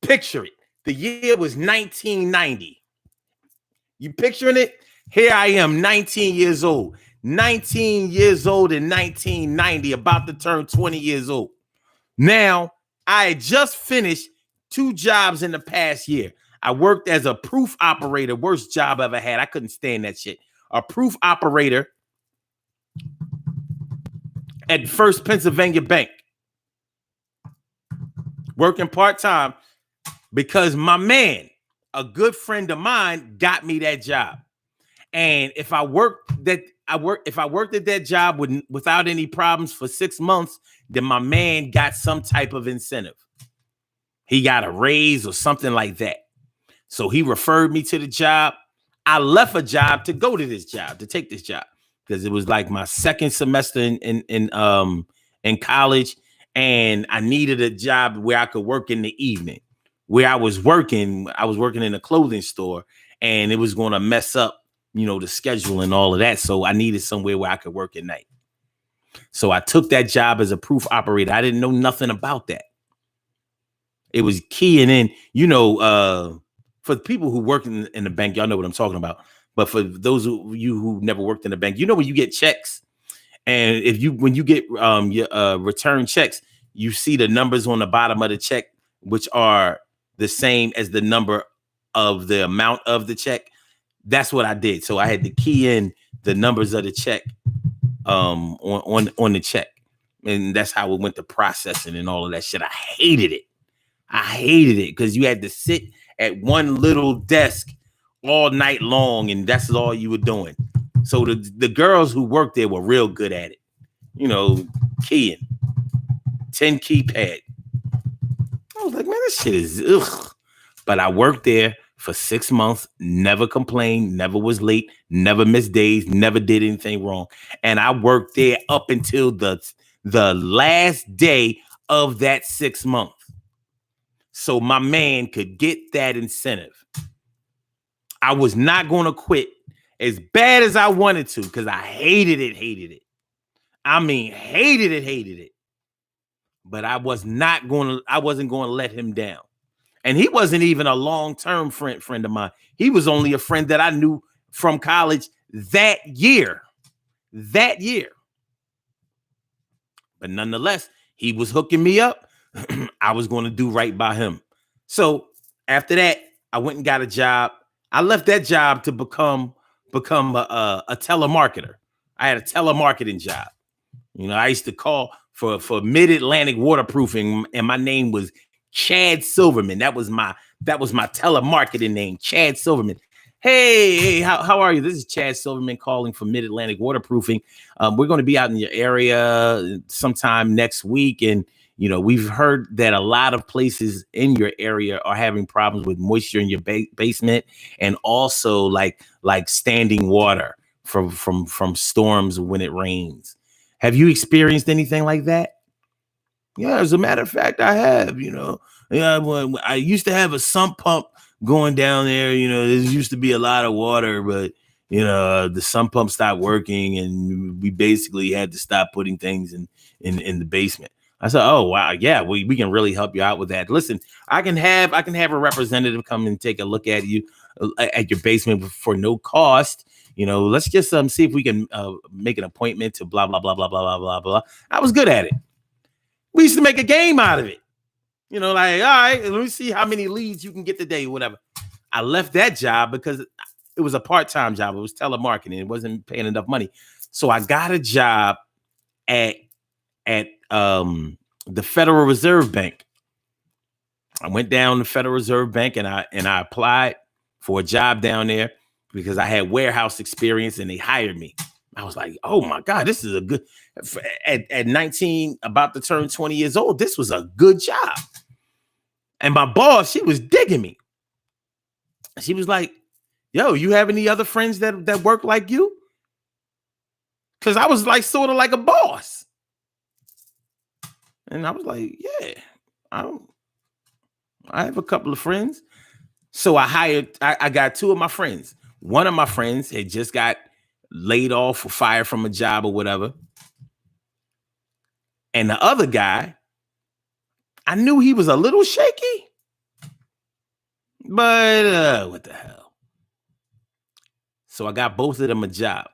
Picture it. The year was 1990. You picturing it? Here I am, 19 years old. 19 years old in 1990, about to turn 20 years old. Now, I had just finished 2 jobs in the past year. I worked as a proof operator, worst job I ever had. I couldn't stand that shit. A proof operator at First Pennsylvania Bank, working part-time because my man, a good friend of mine, got me that job. And if I worked at that job without any problems for 6 months, then my man got some type of incentive. He got a raise or something like that. So he referred me to the job. I left a job to go to this job, to take this job, because it was like my second semester in college, and I needed a job where I could work in the evening. Where I was working in a clothing store, and it was going to mess up, you know, the schedule and all of that. So I needed somewhere where I could work at night. So I took that job as a proof operator. I didn't know nothing about that. It was keying in, you know, for people who work in the bank, y'all know what I'm talking about. But for those of you who never worked in the bank, you know, when you get checks, and when you get your return checks, you see the numbers on the bottom of the check, which are the same as the number of the amount of the check. That's what I did. So I had to key in the numbers of the check on the check. And that's how it went to processing and all of that shit. I hated it. I hated it because you had to sit at one little desk all night long, and that's all you were doing. So the girls who worked there were real good at it. You know, keying, 10 keypad. I was like, man, this shit is ugh. But I worked there for 6 months, never complained, never was late, never missed days, never did anything wrong. And I worked there up until the last day of that 6 months. So my man could get that incentive. I was not going to quit as bad as I wanted to because I hated it. I mean, hated it. But I wasn't going to let him down. And he wasn't even a long-term friend of mine. He was only a friend that I knew from college that year. But nonetheless, he was hooking me up. I was going to do right by him. So after that, I went and got a job. I left that job to become a telemarketer. I had a telemarketing job. You know, I used to call for Mid-Atlantic Waterproofing, and my name was Chad Silverman. That was my telemarketing name, Chad Silverman. Hey, how are you? This is Chad Silverman calling from Mid-Atlantic Waterproofing. We're going to be out in your area sometime next week, and you know, we've heard that a lot of places in your area are having problems with moisture in your basement, and also like standing water from storms when it rains. Have you experienced anything like that? Yeah, as a matter of fact, I have. You know, yeah, when I used to have a sump pump going down there. You know, there used to be a lot of water, but you know, the sump pump stopped working, and we basically had to stop putting things in the basement. I said, oh, wow. Yeah, we can really help you out with that. Listen, I can have a representative come and take a look at you at your basement for no cost. You know, let's just see if we can make an appointment to blah, blah, blah, blah, blah, blah, blah, blah. I was good at it. We used to make a game out of it. You know, like, all right, let me see how many leads you can get today, whatever. I left that job because it was a part-time job. It was telemarketing. It wasn't paying enough money. So I got a job at the Federal Reserve Bank. I went down to Federal Reserve Bank and I applied for a job down there because I had warehouse experience and they hired me. I was like, oh my God, this is a good, at 19, about to turn 20 years old, this was a good job. And my boss, she was digging me. She was like, yo, you have any other friends that work like you? Because I was like, sort of like a boss. And I was like, yeah, I have a couple of friends. So I got two of my friends. One of my friends had just got laid off or fired from a job or whatever. And the other guy, I knew he was a little shaky, but what the hell? So I got both of them a job.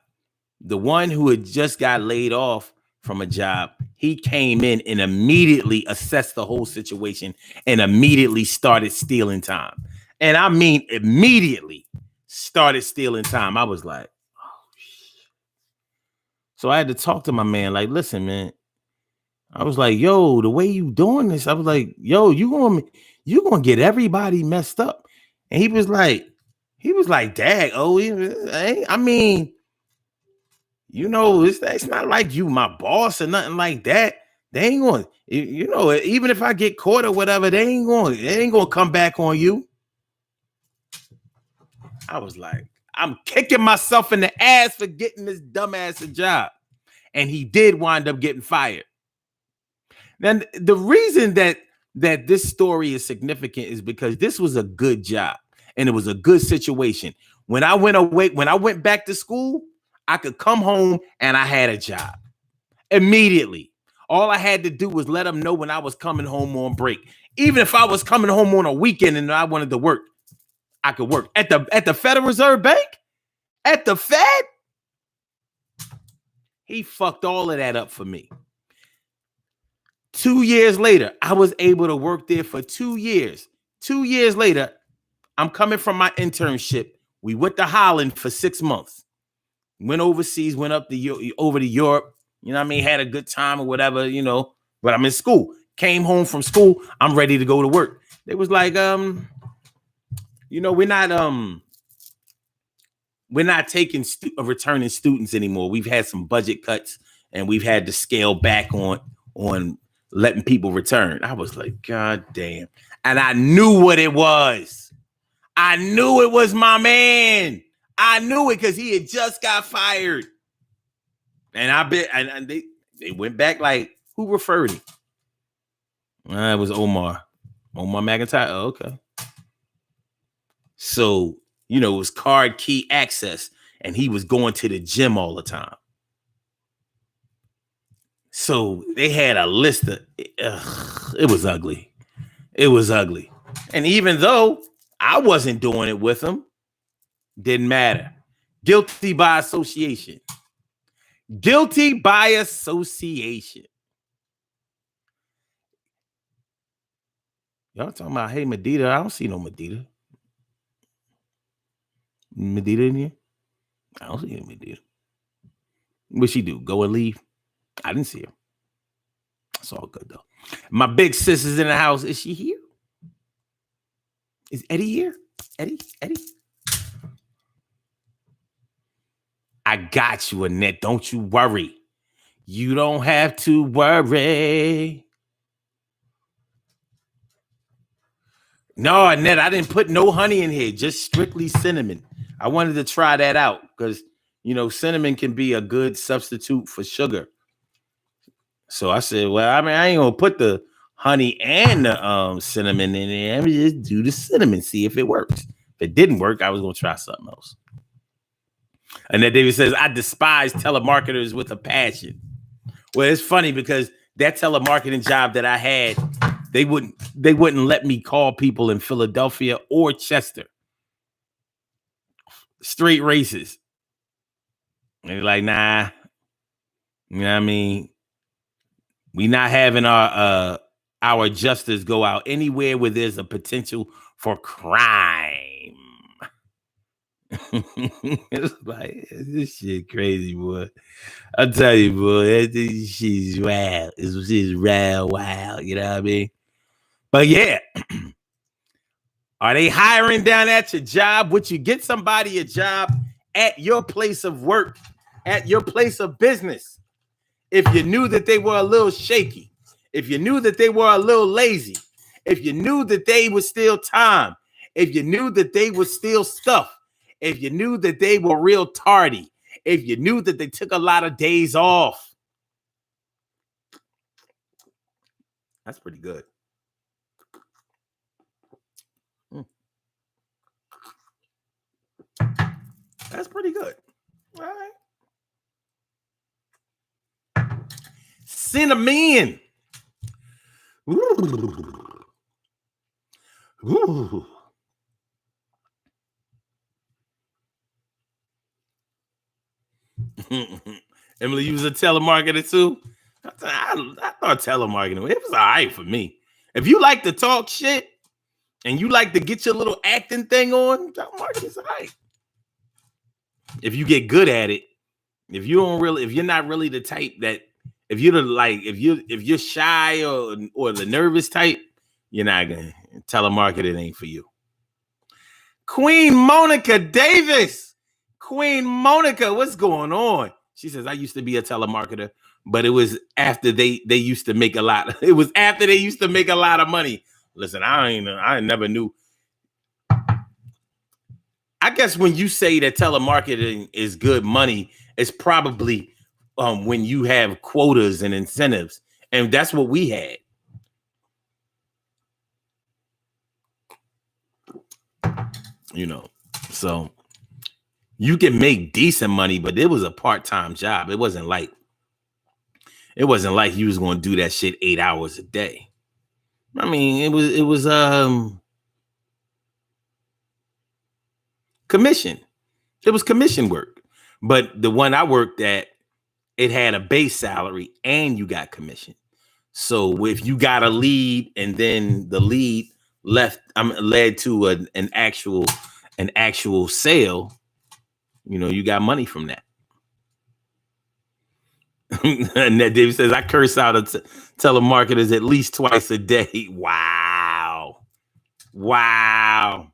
The one who had just got laid off from a job, he came in and immediately assessed the whole situation and immediately started stealing time. And I mean, immediately started stealing time. I was like, oh, shit. So I had to talk to my man, like, listen, man. I was like, yo, the way you doing this, I was like, yo, you gonna get everybody messed up. And he was like, dang, I mean, you know, it's not like you my boss or nothing like that. They ain't going, you know, even if I get caught or whatever, they ain't going to come back on you. I was like, I'm kicking myself in the ass for getting this dumbass a job. And he did wind up getting fired. Then the reason that this story is significant is because this was a good job and it was a good situation. When I went back to school, I could come home and I had a job immediately. All I had to do was let them know when I was coming home on break. Even if I was coming home on a weekend and I wanted to work, I could work at the Federal Reserve Bank, at the Fed. He fucked all of that up for me. 2 years later, I was able to work there for 2 years. 2 years later, I'm coming from my internship. We went to Holland for 6 months. Went overseas, went over to Europe. You know what I mean? Had a good time or whatever, you know, but I'm in school. Came home from school. I'm ready to go to work. They was like, you know, we're not taking returning students anymore. We've had some budget cuts and we've had to scale back on letting people return. I was like, God damn. And I knew what it was. I knew it was my man. I knew it because he had just got fired. And I bet and they went back like, who referred him? It was Omar. Omar McIntyre. Oh, okay. So, you know, it was card key access, and he was going to the gym all the time. So they had a list of, it was ugly. It was ugly. And even though I wasn't doing it with him, didn't matter. Guilty by association. Guilty by association. Y'all talking about, hey, Medita. I don't see no Medita. Medita in here? I don't see any Medita. What she do? Go and leave? I didn't see her. It's all good, though. My big sis is in the house. Is she here? Is Eddie here? Eddie? I got you, Annette. Don't you worry. You don't have to worry. No, Annette, I didn't put no honey in here. Just strictly cinnamon. I wanted to try that out because, you know, cinnamon can be a good substitute for sugar. So I said, well, I mean, I ain't going to put the honey and the cinnamon in there. Let me just do the cinnamon, see if it works. If it didn't work, I was going to try something else. And then David says, I despise telemarketers with a passion. Well, it's funny because that telemarketing job that I had, they wouldn't let me call people in Philadelphia or Chester. Straight races. They're like, nah. You know what I mean? We not having our adjusters go out anywhere where there's a potential for crime. It's like, this shit crazy, boy. I tell you, boy, she's wild. She's real wild. You know what I mean? But yeah, are they hiring down at your job? Would you get somebody a job at your place of work, at your place of business? If you knew that they were a little shaky, if you knew that they were a little lazy, if you knew that they would steal time, if you knew that they would steal stuff, if you knew that they were real tardy, if you knew that they took a lot of days off. That's pretty good. That's pretty good. All right. Cinnamon. Ooh. Ooh. Emily, you was a telemarketer too? I thought telemarketing, it was all right for me. If you like to talk shit and you like to get your little acting thing on, telemarketing's all right. If you get good at it, if you're not really the type that, if you're shy or the nervous type, you're not gonna, telemarketing ain't for you. Queen Monica Davis. Queen Monica, what's going on? She says, I used to be a telemarketer, but it was after they used to make a lot. It was after they used to make a lot of money. Listen, I never knew. I guess when you say that telemarketing is good money, it's probably when you have quotas and incentives. And that's what we had. You know, so you can make decent money, but it was a part-time job. It wasn't like you was going to do that shit 8 hours a day. I mean, it was commission. It was commission work. But the one I worked at, it had a base salary and you got commission. So if you got a lead and then the lead led to an actual sale, you know, you got money from that. And that David says, I curse out telemarketers at least twice a day. Wow. Wow.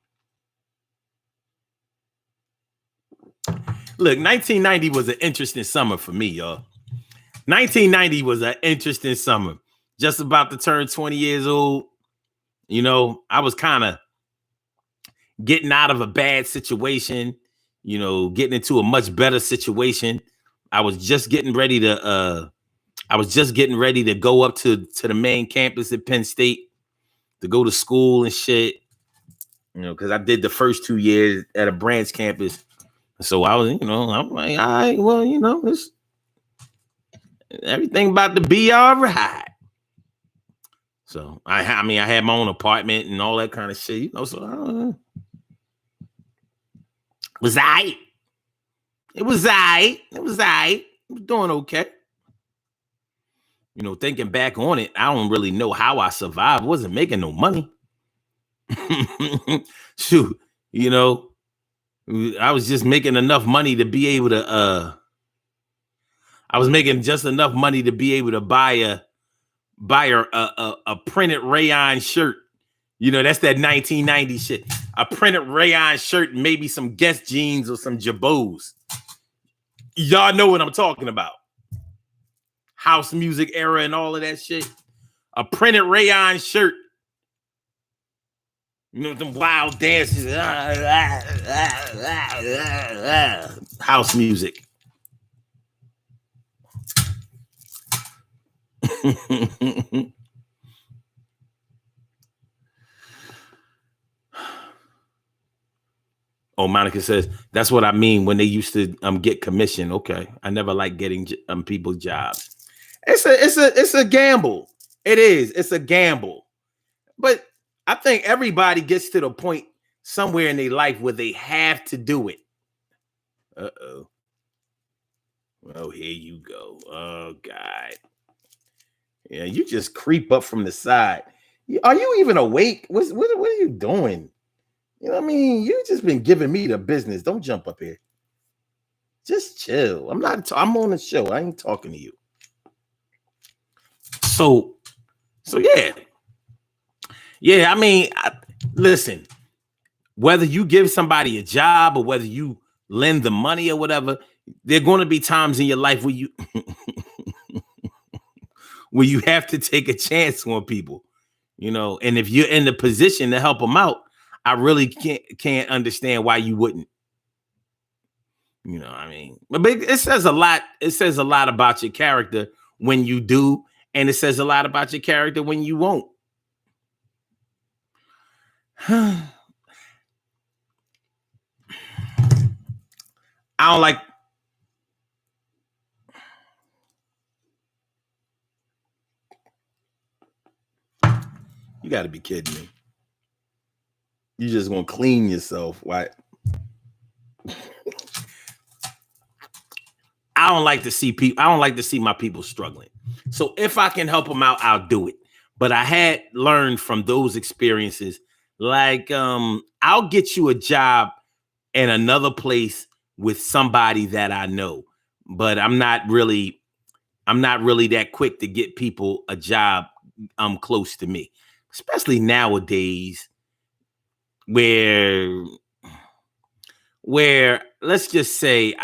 Look, 1990 was an interesting summer for me, y'all. 1990 was an interesting summer. Just about to turn 20 years old. You know, I was kind of getting out of a bad situation, you know, getting into a much better situation. I was just getting ready to go up to the main campus at Penn State to go to school and shit. You know, because I did the first 2 years at a branch campus. So I was, you know, I'm like, all right, well, you know, it's everything about to be all right. So I mean, I had my own apartment and all that kind of shit, you know. So it was alright. It was alright. It was alright. I was doing okay. You know, thinking back on it, I don't really know how I survived. I wasn't making no money. Shoot, you know, I was just making enough money to be able to. I was making just enough money to be able to buy a printed rayon shirt. You know, that's that 1990 shit. A printed rayon shirt, and maybe some Guess jeans or some Jabots. Y'all know what I'm talking about. House music era and all of that shit. A printed rayon shirt. You know, them wild dances. House music. Oh, Monica says, that's what I mean when they used to get commission. Okay. I never like getting people jobs. It's a gamble. It is. It's a gamble. But I think everybody gets to the point somewhere in their life where they have to do it. Uh-oh. Oh, here you go. Oh, God. Yeah, you just creep up from the side. Are you even awake? What are you doing? You know what I mean? You just been giving me the business. Don't jump up here. Just chill. I'm on the show. I ain't talking to you. So yeah. Yeah, I mean, listen, whether you give somebody a job or whether you lend the money or whatever, there are going to be times in your life where you where you have to take a chance on people, you know, and if you're in the position to help them out, I really can't understand why you wouldn't. You know, I mean, but it says a lot. It says a lot about your character when you do, and it says a lot about your character when you won't. I don't like. You got to be kidding me. You just gonna clean yourself, right? I don't like to see people. I don't like to see my people struggling. So if I can help them out, I'll do it. But I had learned from those experiences, like I'll get you a job in another place with somebody that I know, but I'm not really that quick to get people a job close to me, especially nowadays, where let's just say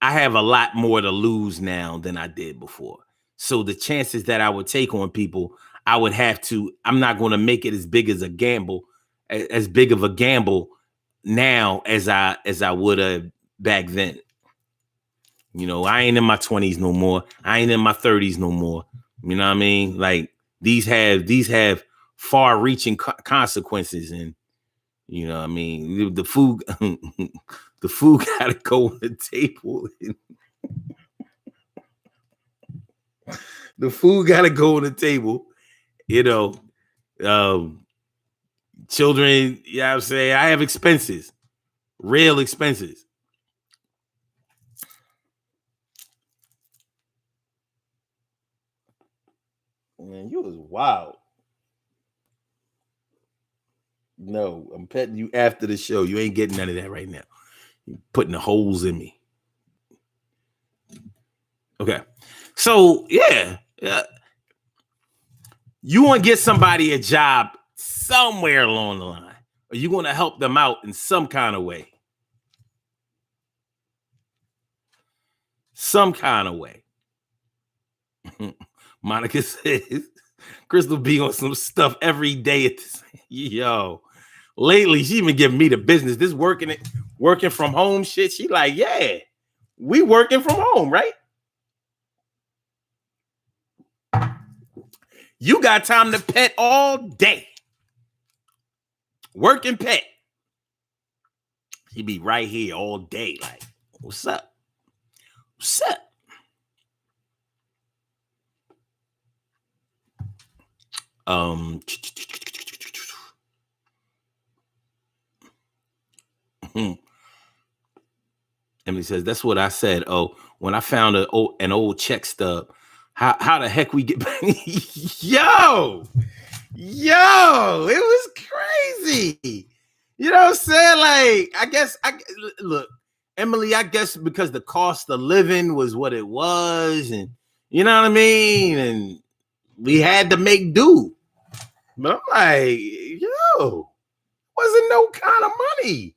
I have a lot more to lose now than I did before. So the chances that I would take on people, I'm not going to make it as big of a gamble now as I would have back then. You know, I ain't in my 20s no more. I ain't in my 30s no more. You know what I mean? Like these have far-reaching consequences, and you know what I mean? The food the food gotta go on the table. The food gotta go on the table. You know, children, you know what I'm saying? I have expenses, real expenses. Man, you was wild. No, I'm petting you after the show. You ain't getting none of that right now. You're putting the holes in me. Okay. So yeah, you want to get somebody a job somewhere along the line, or you want to help them out in some kind of way. Some kind of way. Monica says Crystal be on some stuff every day at this. Yo, lately she even giving me the business. This working from home shit. She like, yeah, we working from home, right? You got time to pet all day. Working pet. He be right here all day. Like, what's up? What's up? Emily says, that's what I said. Oh, when I found an old check stub, how the heck we get back? Yo, it was crazy. You know what I'm saying? Like, look, Emily, I guess because the cost of living was what it was, and you know what I mean? And we had to make do. But I'm like, yo, wasn't no kind of money.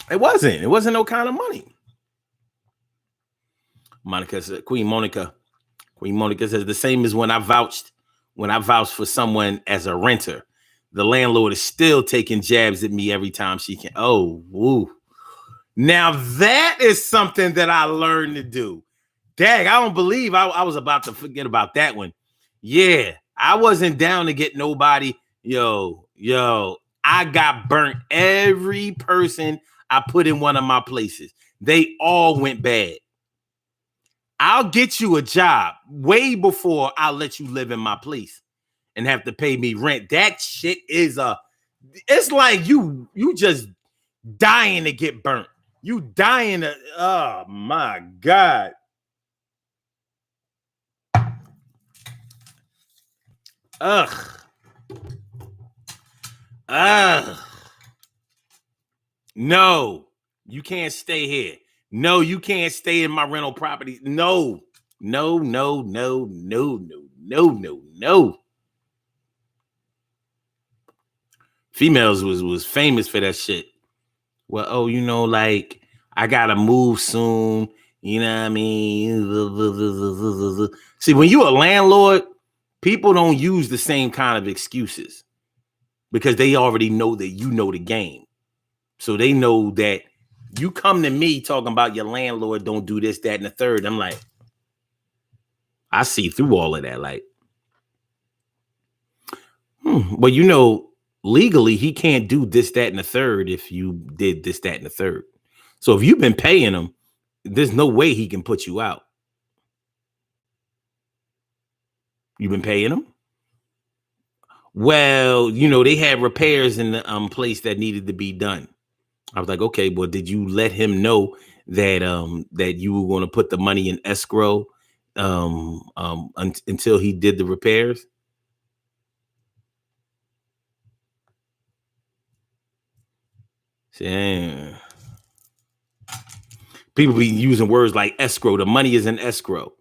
It wasn't no kind of money. Monica said, Queen Monica says the same as when I vouched for someone as a renter. The landlord is still taking jabs at me every time she can. Oh, woo. Now that is something that I learned to do. Dang, I don't believe I was about to forget about that one. Yeah, I wasn't down to get nobody. Yo, I got burnt. Every person I put in one of my places, they all went bad. I'll get you a job way before I'll let you live in my place and have to pay me rent. That shit is it's like you just dying to get burnt. You dying to, oh my God. Ugh. No, you can't stay here. No, you can't stay in my rental property. No. Females was famous for that shit. Well, oh, like I gotta move soon. You know what I mean? See, when you're a landlord, people don't use the same kind of excuses because they already know that you know the game. So they know that you come to me talking about your landlord don't do this, that, and the third. I'm like, I see through all of that. Like, well, legally he can't do this, that, and the third if you did this, that, and the third. So if you've been paying him, there's no way he can put you out. You've been paying him? Well, they had repairs in the place that needed to be done. I was like, okay, well, did you let him know that that you were going to put the money in escrow until he did the repairs? See, people be using words like escrow. The money is in escrow.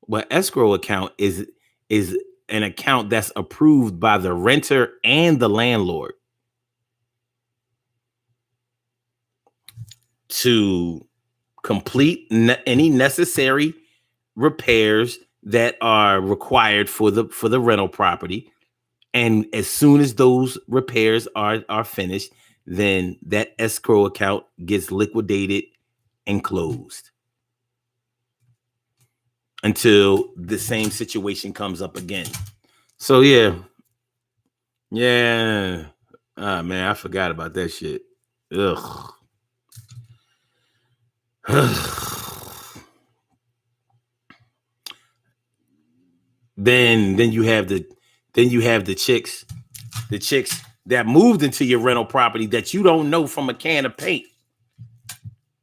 But escrow account is an account that's approved by the renter and the landlord to complete any necessary repairs that are required for the rental property. And as soon as those repairs are finished, then that escrow account gets liquidated and closed until the same situation comes up again. So yeah. Ah, man, I forgot about that shit. Ugh. then you have the chicks that moved into your rental property that you don't know from a can of paint.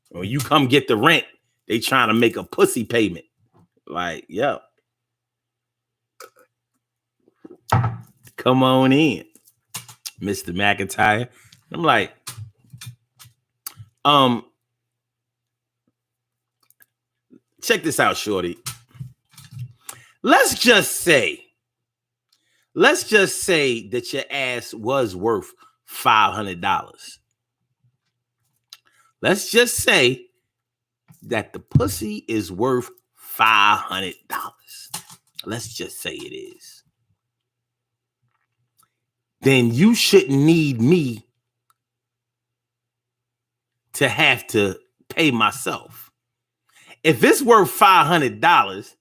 When you come get the rent, they trying to make a pussy payment. Like, yo, come on in, Mr. McIntyre. I'm like, check this out, shorty. Let's just say that your ass was worth $500. Let's just say that the pussy is worth $500. Let's just say it is. Then you shouldn't need me to have to pay myself. If it's worth $500,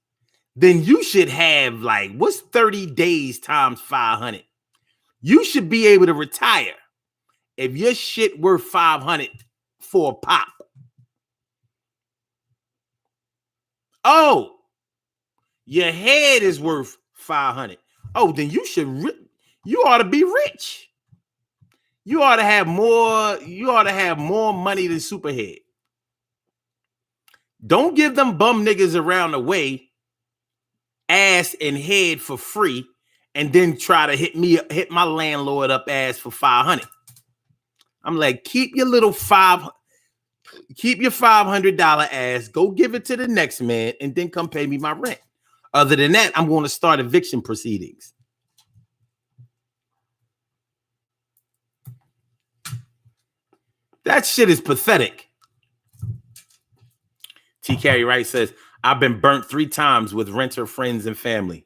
then you should have like, what's 30 days times 500? You should be able to retire if your shit worth 500 for a pop. Oh, your head is worth 500. Oh, then you ought to be rich. You ought to have more money than Superhead. Don't give them bum niggas around the way ass and head for free and then try to hit my landlord up ass for 500. I'm like, keep your $500 ass, go give it to the next man, and then come pay me my rent. Other than that, I'm going to start eviction proceedings. That shit is pathetic. T. Carey Wright says, I've been burnt 3 times with renter friends and family.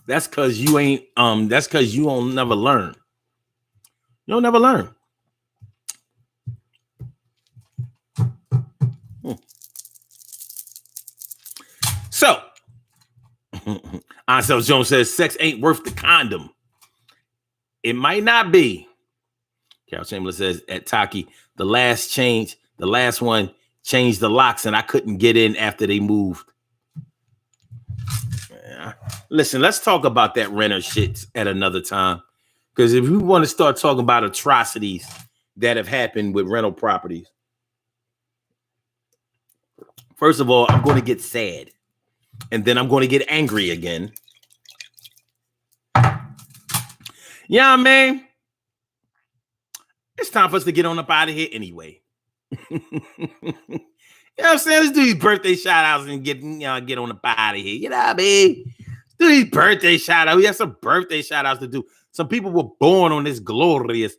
That's because you ain't, that's because you don't never learn. You'll never learn. So, Ansel Jones says, sex ain't worth the condom. It might not be. Carol Chamberlain says, at Taki, the last one changed the locks and I couldn't get in after they moved. Yeah. Listen, let's talk about that renter shit at another time. Because if we want to start talking about atrocities that have happened with rental properties, first of all, I'm going to get sad. And then I'm going to get angry again. Yeah, man. It's time for us to get on up out of here anyway. You know what I'm saying? Let's do these birthday shout outs and get on up out of here. You know what I mean? Let's do these birthday shout outs. We have some birthday shout outs to do. Some people were born on this glorious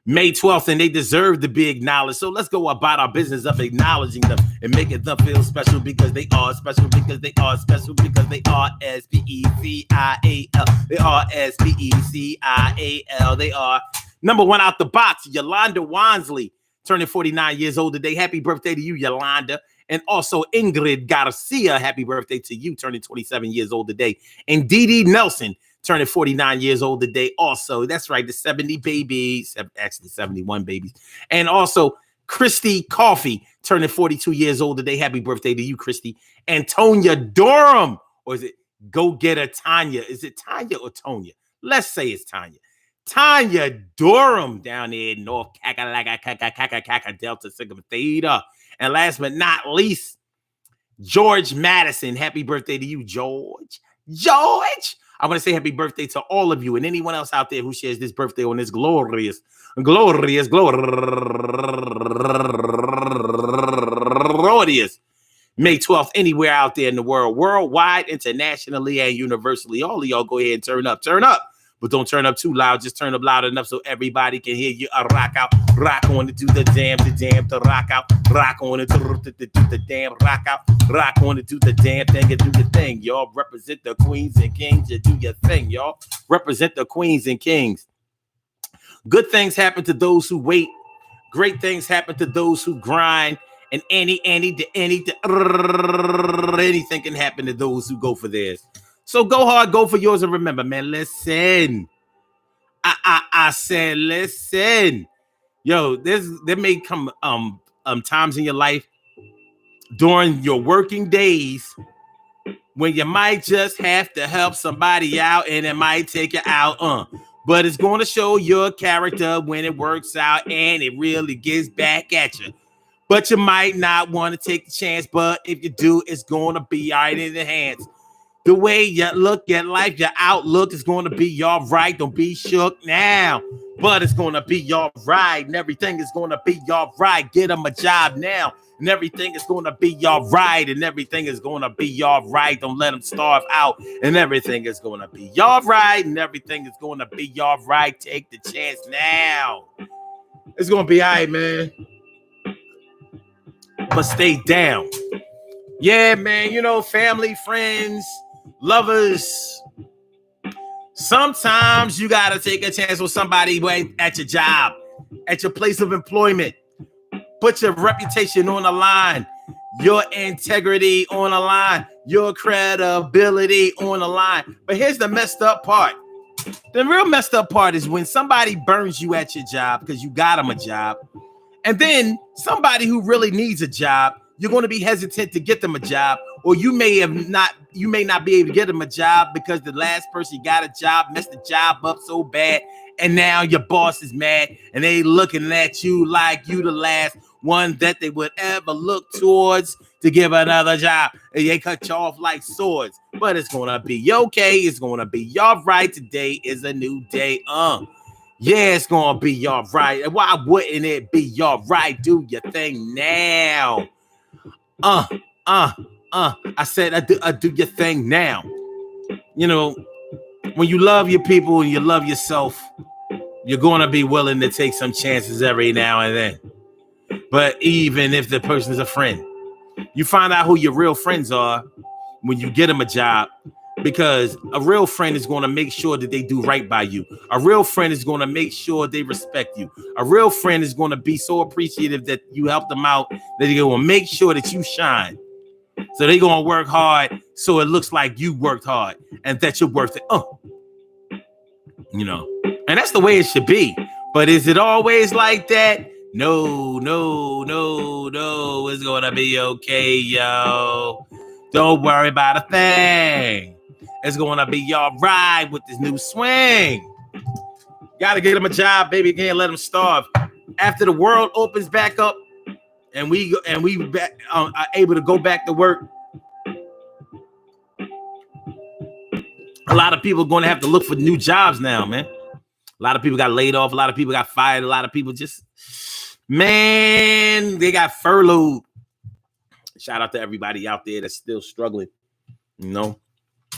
May 12th, and they deserve to be acknowledged. So let's go about our business of acknowledging them and making them feel special because they are special, because they are special, because they are S-P-E-C-I-A-L. They are S-P-E-C-I-A-L. They are number one out the box, Yolanda Wansley, turning 49 years old today. Happy birthday to you, Yolanda. And also Ingrid Garcia, happy birthday to you, turning 27 years old today. And Dee Dee Nelson, turning 49 years old today also. That's right, the 70 babies, actually 71 babies. And also Christy Coffey, turning 42 years old today. Happy birthday to you, Christy. And Tonya Durham, or is it Go Getter Tanya? Is it Tanya or Tonya? Let's say it's Tanya. Tanya Durham down there in North Kakalaka Delta Sigma Theta. And last but not least, George Madison. Happy birthday to you, George. George! I want to say happy birthday to all of you and anyone else out there who shares this birthday on this glorious May 12th, anywhere out there in the world, worldwide, internationally, and universally. All of y'all go ahead and turn up. But don't turn up too loud. Just turn up loud enough so everybody can hear you. Rock out, rock on to do the damn, to rock out, rock on to do the damn, rock out, rock on to do the damn thing and do the thing, y'all. Represent the queens and kings and do your thing, y'all. Represent the queens and kings. Good things happen to those who wait. Great things happen to those who grind. And anything can happen to those who go for theirs. So go hard, go for yours, and remember, man, listen. I said, listen. Yo, there may come times in your life during your working days when you might just have to help somebody out, and it might take you out. But it's going to show your character when it works out, and it really gets back at you. But you might not want to take the chance. But if you do, it's going to be all right in the hands. The way you look at life, your outlook is going to be all right. Don't be shook now, but it's going to be all right. And everything is going to be all right. Get them a job now. And everything is going to be all right. And everything is going to be all right. Don't let them starve out. And everything is going to be all right. And everything is going to be all right. Take the chance now. It's going to be all right, man. But stay down. Yeah, man. You know, family, friends, lovers. Sometimes you got to take a chance with somebody at your job, at your place of employment. Put your reputation on the line, your integrity on the line, your credibility on the line. But here's the messed up part. The real messed up part is when somebody burns you at your job because you got them a job. And then somebody who really needs a job, you're going to be hesitant to get them a job, or you may not be able to get them a job because the last person got a job messed the job up so bad, and now your boss is mad, and they looking at you like you the last one that they would ever look towards to give another job. And they cut you off like swords, but it's going to be okay. It's going to be all right. Today is a new day. Yeah, it's going to be all right. Why wouldn't it be all right? Do your thing now. I said, I do your thing now. You know, when you love your people and you love yourself, you're going to be willing to take some chances every now and then. But even if the person is a friend, you find out who your real friends are when you get them a job, because a real friend is going to make sure that they do right by you. A real friend is going to make sure they respect you. A real friend is going to be so appreciative that you help them out that they're going to make sure that you shine. So they're going to work hard so it looks like you worked hard and that you're worth it. You know, and that's the way it should be. But is it always like that? No. It's going to be okay, yo. Don't worry about a thing. It's going to be all right with this new swing. Got to get them a job, baby. Can't let them starve. After the world opens back up and we are able to go back to work, a lot of people are going to have to look for new jobs now, man. A lot of people got laid off. A lot of people got fired. A lot of people just, man, they got furloughed. Shout out to everybody out there that's still struggling, you know.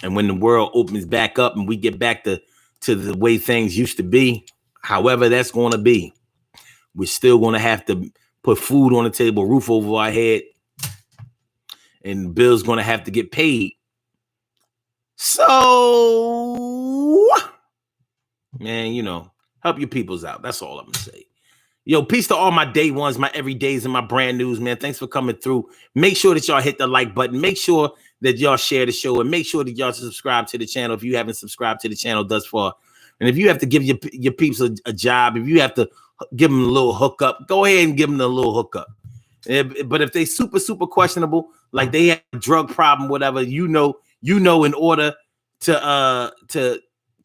And when the world opens back up and we get back to the way things used to be, however that's going to be, we're still going to have to put food on the table, roof over our head, and bills going to have to get paid. So, man, you know, help your peoples out. That's all I'm going to say. Yo, peace to all my day ones, my everydays, and my brand news, man. Thanks for coming through. Make sure that y'all hit the like button. Make sure that y'all share the show, and make sure that y'all subscribe to the channel if you haven't subscribed to the channel thus far. And if you have to give your peeps a job, if you have to give them a little hookup, go ahead and give them a little hookup. But if they super questionable, like they have a drug problem, whatever, you know, in order to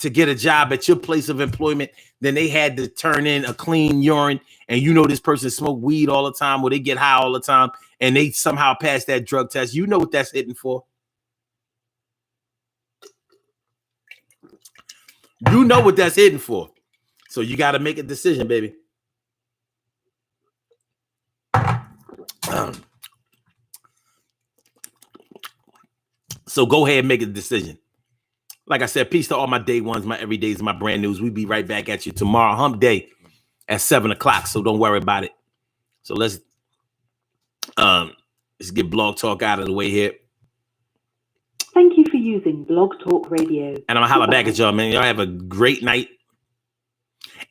get a job at your place of employment, then they had to turn in a clean urine, and you know this person smoke weed all the time, or they get high all the time, and they somehow pass that drug test. You know what that's hitting for. You know what that's hitting for. So you got to make a decision, baby. So go ahead and make a decision. Like I said, peace to all my day ones, my everydays, and my brand news. We'll be right back at you tomorrow, hump day, at 7 o'clock. So don't worry about it. So let's get Blog Talk out of the way here. Thank you for using Blog Talk Radio. And I'm going to holler back at y'all, man. Y'all have a great night.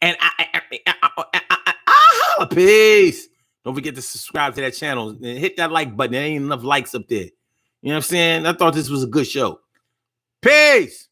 And holla, peace. Don't forget to subscribe to that channel and hit that like button. There ain't enough likes up there. You know what I'm saying? I thought this was a good show. Peace.